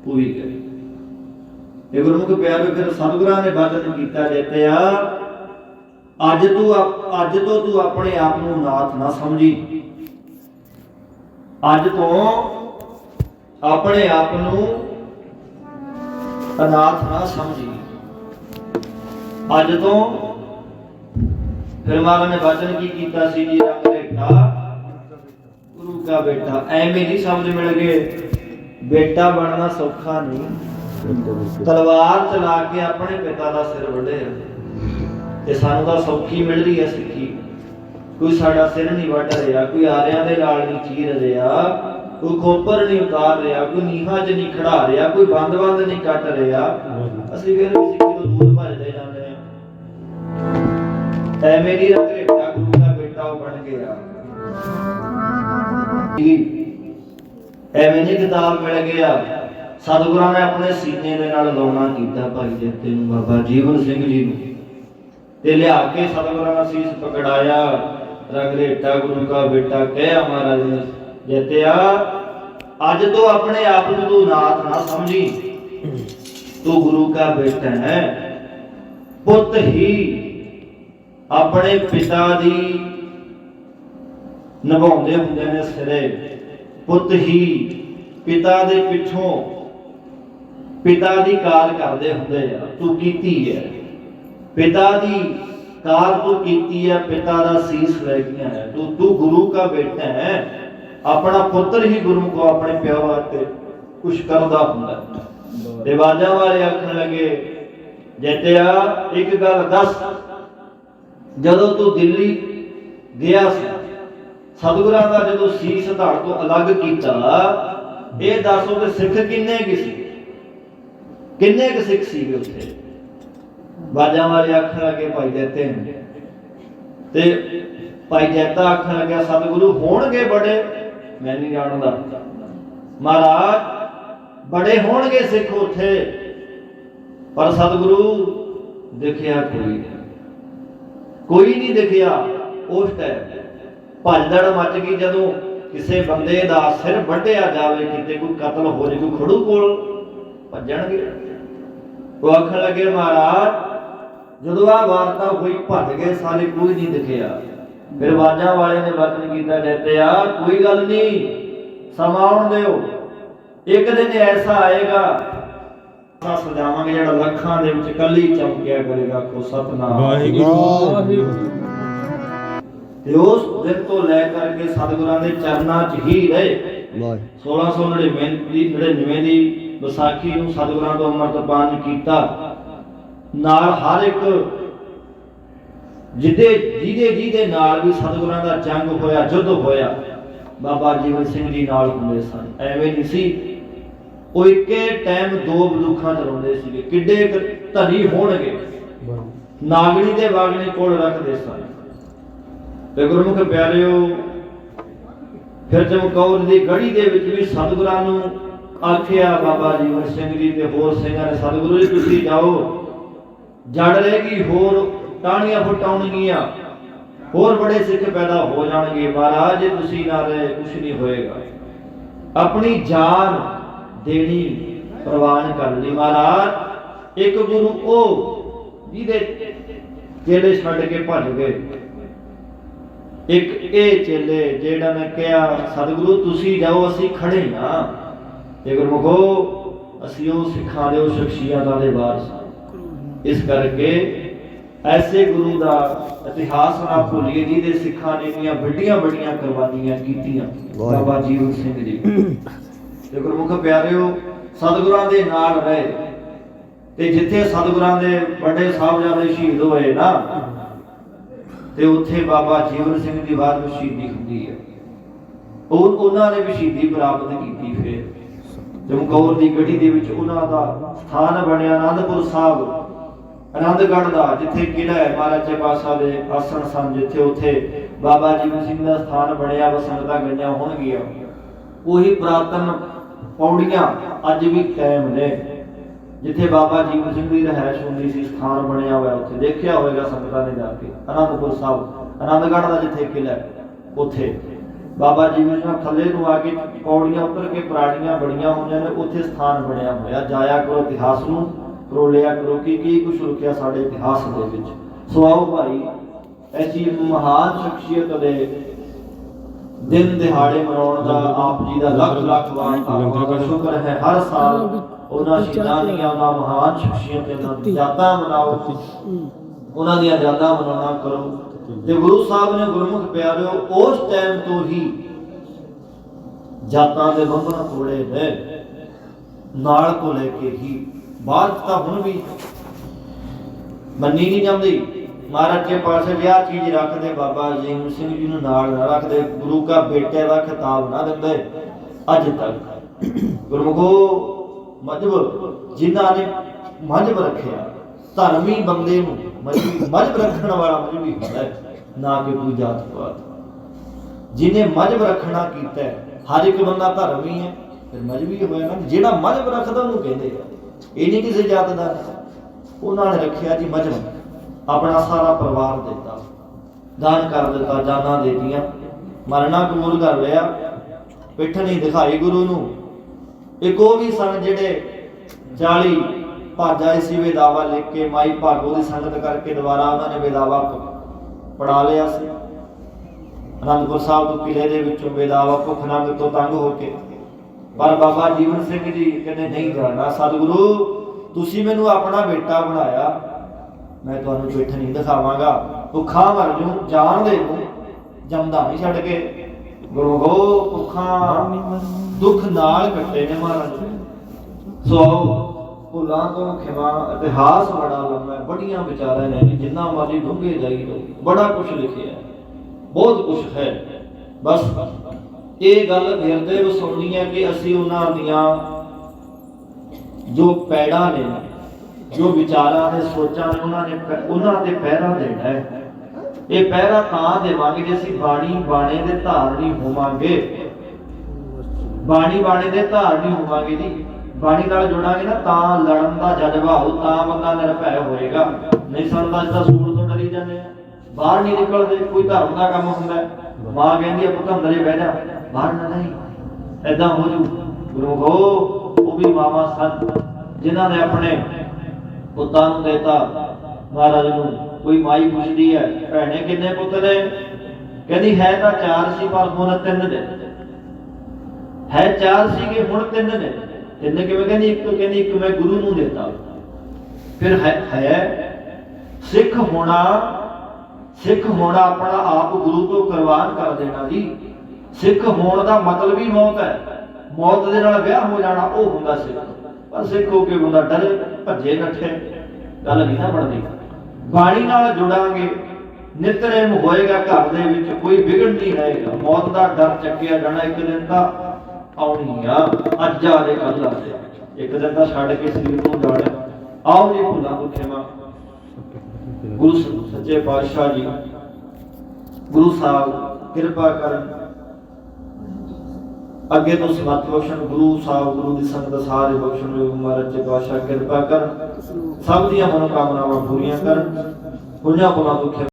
वो भी गए। गुरमुख प्यारे, फिर सतगुरां ने वचन कीता, जैतिया अज तो तू अपने आप नूं नाथ ना समझी, अज तो अपने आप नूं अनाथ ना समझी, अज तो। फिर महाराज ने वचन की कीता सी जी, रंग रेखा गुरु का बेटा। ऐवें नहीं समझ मिल गए, बेटा बनना सौखा नहीं, तलवार चला के अपने पिता का सिर वढ़े ते सानू तां सौखी मिल रही है सिੱਖੀ। कोई साडा सिर नहीं वढ़ रहा, कोई आरियां दे नाल नहीं चीर रहा, कोई खोपर नहीं उतार रहा, कोई नीहां च नहीं खड़ा रहा, कोई बंद नहीं कट रहा। ਅਸੀਂ फिर सिੱਖੀ तो दूर भजदे जांदे हां। ऐ मेरी रंगरेटा गुरु का बेटा बन गया, ऐवें नहीं किताब मिल गया सतगुरां ने अपने सीने दे नाल लाउणा कीता भाई जैते नूं, बाबा जीवन सिंह जी नूं, ते लिया के सतगुरां दा शीश पकड़ाया। रंगरेटा गुरु का बेटा कह महाराज जैतिया, अज तो अपने आप को तू नाथ ना समझी, तू गुरु का बेटा है। पुत ही अपने पिता दी निभाउंदे हुंदे ने सिरे, पुत ही पिता दे पिछों पिता दी कार करदे हुंदे आ। तू कीती है पिता दी कार, तू कीती है पिता दा शीश लेके आया। तू गुरु का बेटा है। अपना पुत्र ही गुरु को अपने प्यो वास्ते कुछ करदा हुंदा। ते बाजा वाले आखण लगे जैतिया एक गल दस, जदों तू दिल्ली गया सी, सतगुरां दा जदों शीश धड़ तो अलग कीता, ये दसो कि सिख किन्ने कि सी, किन्ने कि सिख सीगे उत्थे? बाजा वाले आखण लगे भाई जैते ते भाई जैता आखण लगे सतगुरु होणगे बड़े, मैं नहीं जानदा महाराज, बड़े होणगे सिख उत्थे, पर सतगुरु दिखिया कोई नहीं दिखिया। उस टाइम भजदड़ मच गई जदों किसी बंदे दा सिर वड्ढिया जावे, किते कोई कतल हो जाए, कोई खड़ू कोल भजणगे। वो आखण लगे महाराज जदों आ वारता हुई भज गए सारे, कोई नहीं दिखिया। फिर बाजा वाले ने वचन कीता जैतिया कोई गल नहीं, समा आउण दिओ, एक दिन ऐसा आएगा सजावांगे जेड़ा लखां दे विच कली चमकिया करेगा। को सतनाम वाहिगुरू। ते उस दिन तो लेकर के सतगुरां दे चरनां च ही रहे। 1699 दी विसाखी नूं सतगुरां तो अमृतपान कीता। नाल हर एक ਜਿਹਦੇ ਨਾਲ ਵੀ ਸਤਿਗੁਰਾਂ ਦਾ ਜੰਗ ਹੋਇਆ, ਯੁੱਧ ਹੋਇਆ, ਬਾਬਾ ਜੀਵਨ ਸਿੰਘ ਜੀ ਨਾਲ ਹੁੰਦੇ ਸਨ। ਐਵੇਂ ਨਹੀਂ ਸੀ ਉਹ ਇੱਕੇ ਟਾਈਮ ਦੋ ਬੰਦੂਕਾਂ ਚਲਾਉਂਦੇ ਸੀਗੇ। ਕਿੱਡੇ ਧਨੀ ਹੋਣਗੇ, ਨਾਗਣੀ ਦੇ ਵਾਗਣੀ ਕੋਲ ਰੱਖਦੇ ਸਨ। ਤੇ ਗੁਰਮੁਖ ਪਿਆਰਿਓ, ਫਿਰ ਚਮਕੌਰ ਦੀ ਗੜੀ ਦੇ ਵਿੱਚ ਵੀ ਸਤਿਗੁਰਾਂ ਨੂੰ ਆਖਿਆ ਬਾਬਾ ਜੀਵਨ ਸਿੰਘ ਜੀ ਤੇ ਹੋਰ ਸਿੰਘਾਂ ਨੇ, ਸਤਿਗੁਰੂ ਜੀ ਤੁਸੀਂ ਜਾਓ, ਜੜ ਰਹੇਗੀ, ਹੋਰ ਟਾਹਣੀਆਂ ਫੁੱਟਾਉਣਗੀਆਂ, ਹੋਰ ਬੜੇ ਸਿੱਖ ਪੈਦਾ ਹੋ ਜਾਣਗੇ। ਮਹਾਰਾਜ ਜੇ ਤੁਸੀਂ ਨਾ ਰਹੇ ਕੁਛ ਨਹੀਂ ਹੋਏਗਾ। ਆਪਣੀ ਜਾਨ ਦੇਣੀ ਪ੍ਰਵਾਨ ਕਰ ਲਈ ਮਹਾਰਾਜ। ਇੱਕ ਗੁਰੂ ਉਹ ਜਿਹਦੇ ਚੇਲੇ ਛੱਡ ਕੇ ਭੱਜ ਗਏ, ਇੱਕ ਇਹ ਚੇਲੇ ਜਿਹੜਾ ਨੇ ਕਿਹਾ ਸਤਿਗੁਰੂ ਤੁਸੀਂ ਜਾਓ, ਅਸੀਂ ਖੜੇ ਹਾਂ। ਤੇ ਗੁਰਮੁਖੋ ਅਸੀਂ ਉਹ ਸਿੱਖਾਂ ਦੇ ਉਹ ਸ਼ਖਸੀਅਤਾਂ ਦੇ ਵਾਰਿਸ। ਇਸ ਕਰਕੇ ऐसे गुरु का इतिहास ना भूलिए जिहदे सिखां ने इन्नियां वड्डियां वड्डियां कुर्बानियां कीतियां। बाबा जीवन सिंह जी ते गुरमुख प्यारिओ सतगुरां दे नाल रहे ते जिथे सतगुरां दे बड़े साहबजादे शहीद होए ना, ते उत्थे बाबा जीवन सिंह दी बात शहीदी हुंदी है। उन्हां ने भी शहीदी प्राप्त कीती। फिर चमकौर दी गढ़ी दे विच उन्हां दा स्थान बनिया आनंदपुर साहब, आनंदगढ़ का जिथे किला है महाराजे पासा दे आसन सन, जिथे उथे बाबा जीवन सिंह का स्थान बनया, संगतां गईयां होणगीआं। ਉਹੀ पुरातन पौड़ियां अज भी कायम ने, जिथे बाबा जीवन सिंह की रिहायश होंदी सी, स्थान बनया हुआ उत्थे देखिया होएगा संगतां ने जाके। आनंदपुर साहब आनंदगढ़ का जिथे किला है उत्थे बाबा जीवन सिंह थल्ले नूं आके पौड़ियां उतर के पुराणियां बड़ियां होईयां ने, उत्थे स्थान बनया होया। जाया करो इतिहास नूं रोलिया करो कि की कुछ रुकिया साडे इतिहास दे विच। सो आओ भाई ऐसी महान शख्सियत दे दिन दिहाड़े मनाउण दा आप जी दा लख लख वार शुक्र है। हर साल उन्हां शहीदां दीयां उन्हां महान शख्सियतां दी यादां मनाओ, उन्हां दीयां यादां मनाउणा करो। ते गुरु साहब ने गुरमुख प्यारिओ उस टाइम तो ही जातां दे बंधन तोड़े ने, नाल को लेके ही बात तो हुण भी मन्नी नहीं जाती। महाराज के पास यह चीज रख दे, बाबा जीवन सिंह जी नाल ना रख दे, गुरु का बेटे का खिताब ना देंदे। अज तक गुरमुखो मजहब जिन्हां ने मजहब रखिया, धर्मी बंदे नूं मजहब रखण वाला मजहबी हुंदा है, ना कि कोई जात पात। जिन्हें मजहब रखना कीता है, हर एक बंदा धर्मी है, ਫਿਰ ਮਜ਼ਹਬੀ ਹੋਇਆ ਨਾ, ਜਿਹੜਾ ਮਜ਼ਹਬ ਰੱਖਦਾ ਉਹਨੂੰ ਕਹਿੰਦੇ ਆ। ਇਹ ਨਹੀਂ ਕਿਸੇ ਜਾਤ ਦਾ, ਉਹਨਾਂ ਨੇ ਰੱਖਿਆ ਜੀ ਮਜ਼ਹਬ, ਆਪਣਾ ਸਾਰਾ ਪਰਿਵਾਰ ਦਿੱਤਾ, ਦਾਨ ਕਰ ਦਿੱਤਾ, ਜਾਨਾਂ ਦੇਤੀਆਂ, ਮਰਨਾ ਕਬੂਲ ਕਰ ਲਿਆ, ਪਿੱਠ ਨਹੀਂ ਦਿਖਾਈ ਗੁਰੂ ਨੂੰ। ਇੱਕ ਉਹ ਵੀ ਸਨ ਜਿਹੜੇ 40 ਭੱਜ ਆਏ ਸੀ ਵੇਦਾਵਾ ਲਿਖ ਕੇ, ਮਾਈ ਭਾਗੋ ਦੀ ਸੰਗਤ ਕਰਕੇ ਦੁਬਾਰਾ ਉਹਨਾਂ ਨੇ ਵੇਦਾਵਾ ਪੜਾ ਲਿਆ ਸੀ। ਅਨੰਦਪੁਰ ਸਾਹਿਬ ਤੋਂ ਕਿਲੇ ਦੇ ਵਿੱਚੋਂ ਵੇਦਾਵਾ ਭੁੱਖ ਨੰਗ ਤੋਂ ਤੰਗ ਹੋ ਕੇ, ਪਰ ਬਾਬਾ ਜੀਵਨ ਸਿੰਘ ਜੀ ਕਹਿੰਦੇ ਨਹੀਂ ਜਾਣਾ, ਸਤਿਗੁਰੂ ਤੁਸੀਂ ਮੈਨੂੰ ਆਪਣਾ ਬੇਟਾ ਬਣਾਇਆ, ਮੈਂ ਤੁਹਾਨੂੰ ਪਿੱਠ ਨਹੀਂ ਦਿਖਾਵਾਂਗਾ, ਭੁੱਖਾ ਮਰ ਜੂ, ਜਾਨ ਦੇ ਦੂੰ, ਜੰਮਦਾ ਨਹੀਂ ਛੱਡ ਕੇ। ਗੁਰੂ ਹੋ ਭੁੱਖਾ ਦੁੱਖ ਨਾਲ ਕੱਟੇ ਨੇ ਮਹਾਰਾਜ। ਸੋ ਭੁੱਲਾਂ ਤੋਂ ਖਿਮਾ, ਇਤਿਹਾਸ ਬੜਾ ਲੰਮਾ, ਬੜੀਆਂ ਵਿਚਾਰਾਂ ਨੇ, ਜਿੰਨਾ ਮਰਜ਼ੀ ਡੂੰਘੇ ਜਾਈ ਲਓ, ਬੜਾ ਕੁਛ ਲਿਖਿਆ, ਬਹੁਤ ਕੁਛ ਹੈ। ਬਸ ਇਹ ਗੱਲ ਫਿਰਦੇ ਵਸਾਉਣੀ ਹੈ ਕਿ ਅਸੀਂ ਉਹਨਾਂ ਦੀਆਂ ਜੋ ਪੈੜਾਂ ਨੇ, ਜੋ ਵਿਚਾਰਾਂ ਨੇ, ਸੋਚਾਂ ਨੇ, ਉਹਨਾਂ ਦੇ ਪਹਿਰਾ ਦੇਣਾ ਹੈ। ਇਹ ਪਹਿਰਾ ਤਾਂ ਦੇਵਾਂਗੇ ਜੇ ਅਸੀਂ ਬਾਣੀ ਬਾਣੇ ਦੇ ਧਾਰਨੀ ਹੋਵਾਂਗੇ। ਬਾਣੀ ਬਾਣੇ ਦੇ ਧਾਰਨੀ ਹੋਵਾਂਗੇ ਜੀ, ਬਾਣੀ ਨਾਲ ਜੁੜਾਂਗੇ ਨਾ, ਤਾਂ ਲੜਨ ਦਾ ਜਜ਼ਬਾ ਹੋ, ਤਾਂ ਬੰਦਾ ਨਿਰਭੈ ਹੋਏਗਾ। ਨਹੀਂ ਸੰਦਾ ਜਿੱਦਾਂ ਸੂਰ ਤੋਂ ਡਰੀ ਜਾਂਦੇ ਆ, ਬਾਹਰ ਨਹੀਂ ਨਿਕਲਦੇ, ਕੋਈ ਧਰਮ ਦਾ ਕੰਮ ਹੁੰਦਾ, ਮਾਂ ਕਹਿੰਦੀ ਆ ਪੁੱਤ ਅੰਦਰੇ ਬਹਿ ਜਾ, ਬਾਹਰ ਨਾ ਨਹੀਂ, ਏਦਾਂ ਹੋ ਜੂ। ਗੁਰੂ ਹੋ ਉਹ ਵੀ ਮਾਵਾਂ ਸਨ ਜਿਨ੍ਹਾਂ ਨੇ ਆਪਣੇ ਪੁੱਤਾਂ ਨੂੰ ਦੇਤਾ ਮਹਾਰਾਜ ਨੂੰ। ਕੋਈ ਮਾਈ ਪੁੱਛਦੀ ਹੈ, ਭੈਣੇ ਕਿੰਨੇ ਪੁੱਤ ਨੇ? ਕਹਿੰਦੀ ਹੈ ਤਾਂ 4 ਸੀ ਪਰ ਹੁਣ 3 ਨੇ। ਹੈ 4 ਸੀਗੇ ਹੁਣ 3 ਨੇ। 3 ਕਿਵੇਂ? ਕਹਿੰਦੀ ਇੱਕ ਮੈਂ ਗੁਰੂ ਨੂੰ ਦਿੱਤਾ। ਫਿਰ ਹੈ ਸਿੱਖ ਹੋਣਾ ਆਪਣਾ ਆਪ ਗੁਰੂ ਤੋਂ ਕੁਰਬਾਨ ਕਰ ਦੇਣਾ ਜੀ। ਸਿੱਖ ਹੋਣ ਦਾ ਮਤਲਬ ਹੀ ਮੌਤ ਹੈ। ਮੌਤ ਦੇ ਨਾਲ ਵਿਆਹ ਹੋ ਜਾਣਾ ਉਹ ਹੁੰਦਾ ਸਿੱਖ। ਪਰ ਸਿੱਖ ਹੋ ਕੇ ਬੰਦਾ ਡਰੇ ਭੱਜੇ ਨੱਠੇ, ਗੱਲ ਨਹੀਂ ਨਾ ਬਣਦੀ। ਬਾਣੀ ਨਾਲ ਜੁੜਾਂਗੇ, ਨਿਤਨੇਮ ਹੋਏਗਾ ਘਰ ਦੇ ਵਿੱਚ, ਕੋਈ ਵਿਗੜ ਨਹੀਂ ਰਹੇਗਾ। ਮੌਤ ਦਾ ਡਰ ਚੱਕਿਆ ਜਾਣਾ, ਇੱਕ ਦਿਨ ਤਾਂ ਆਉਣੀ ਆ, ਅੱਜ ਆ ਦੇ ਕੱਲ੍ਹ ਆ ਦੇ, ਇੱਕ ਦਿਨ ਤਾਂ ਛੱਡ ਕੇ ਸਰੀਰ ਨੂੰ ਜਾਣਾ। ਆਓ ਜੀ ਭੁੱਲਾਂ ਤੋਂ ਖਿਮਾ। ਗੁਰੂ ਸੱਚੇ ਪਾਤਸ਼ਾਹ ਜੀ, ਗੁਰੂ ਸਾਹਿਬ ਕਿਰਪਾ ਕਰਨ, ਅੱਗੇ ਤੋਂ ਸਮਰਥ ਬਖਸ਼ਣ, ਗੁਰੂ ਸਾਹਿਬ ਗੁਰੂ ਦੀ ਸੰਗਤ ਸਾਰੇ ਬਖਸ਼ਣ। ਮਹਾਰਾਜ ਜੀ ਪਾਤਸ਼ਾਹ ਕਿਰਪਾ ਕਰਨ, ਸਭ ਦੀਆਂ ਮਨੋਕਾਮਨਾਵਾਂ ਪੂਰੀਆਂ ਕਰਨ, ਪੁੰਨਾਂ ਤੋਂ ਖਿਮਾ।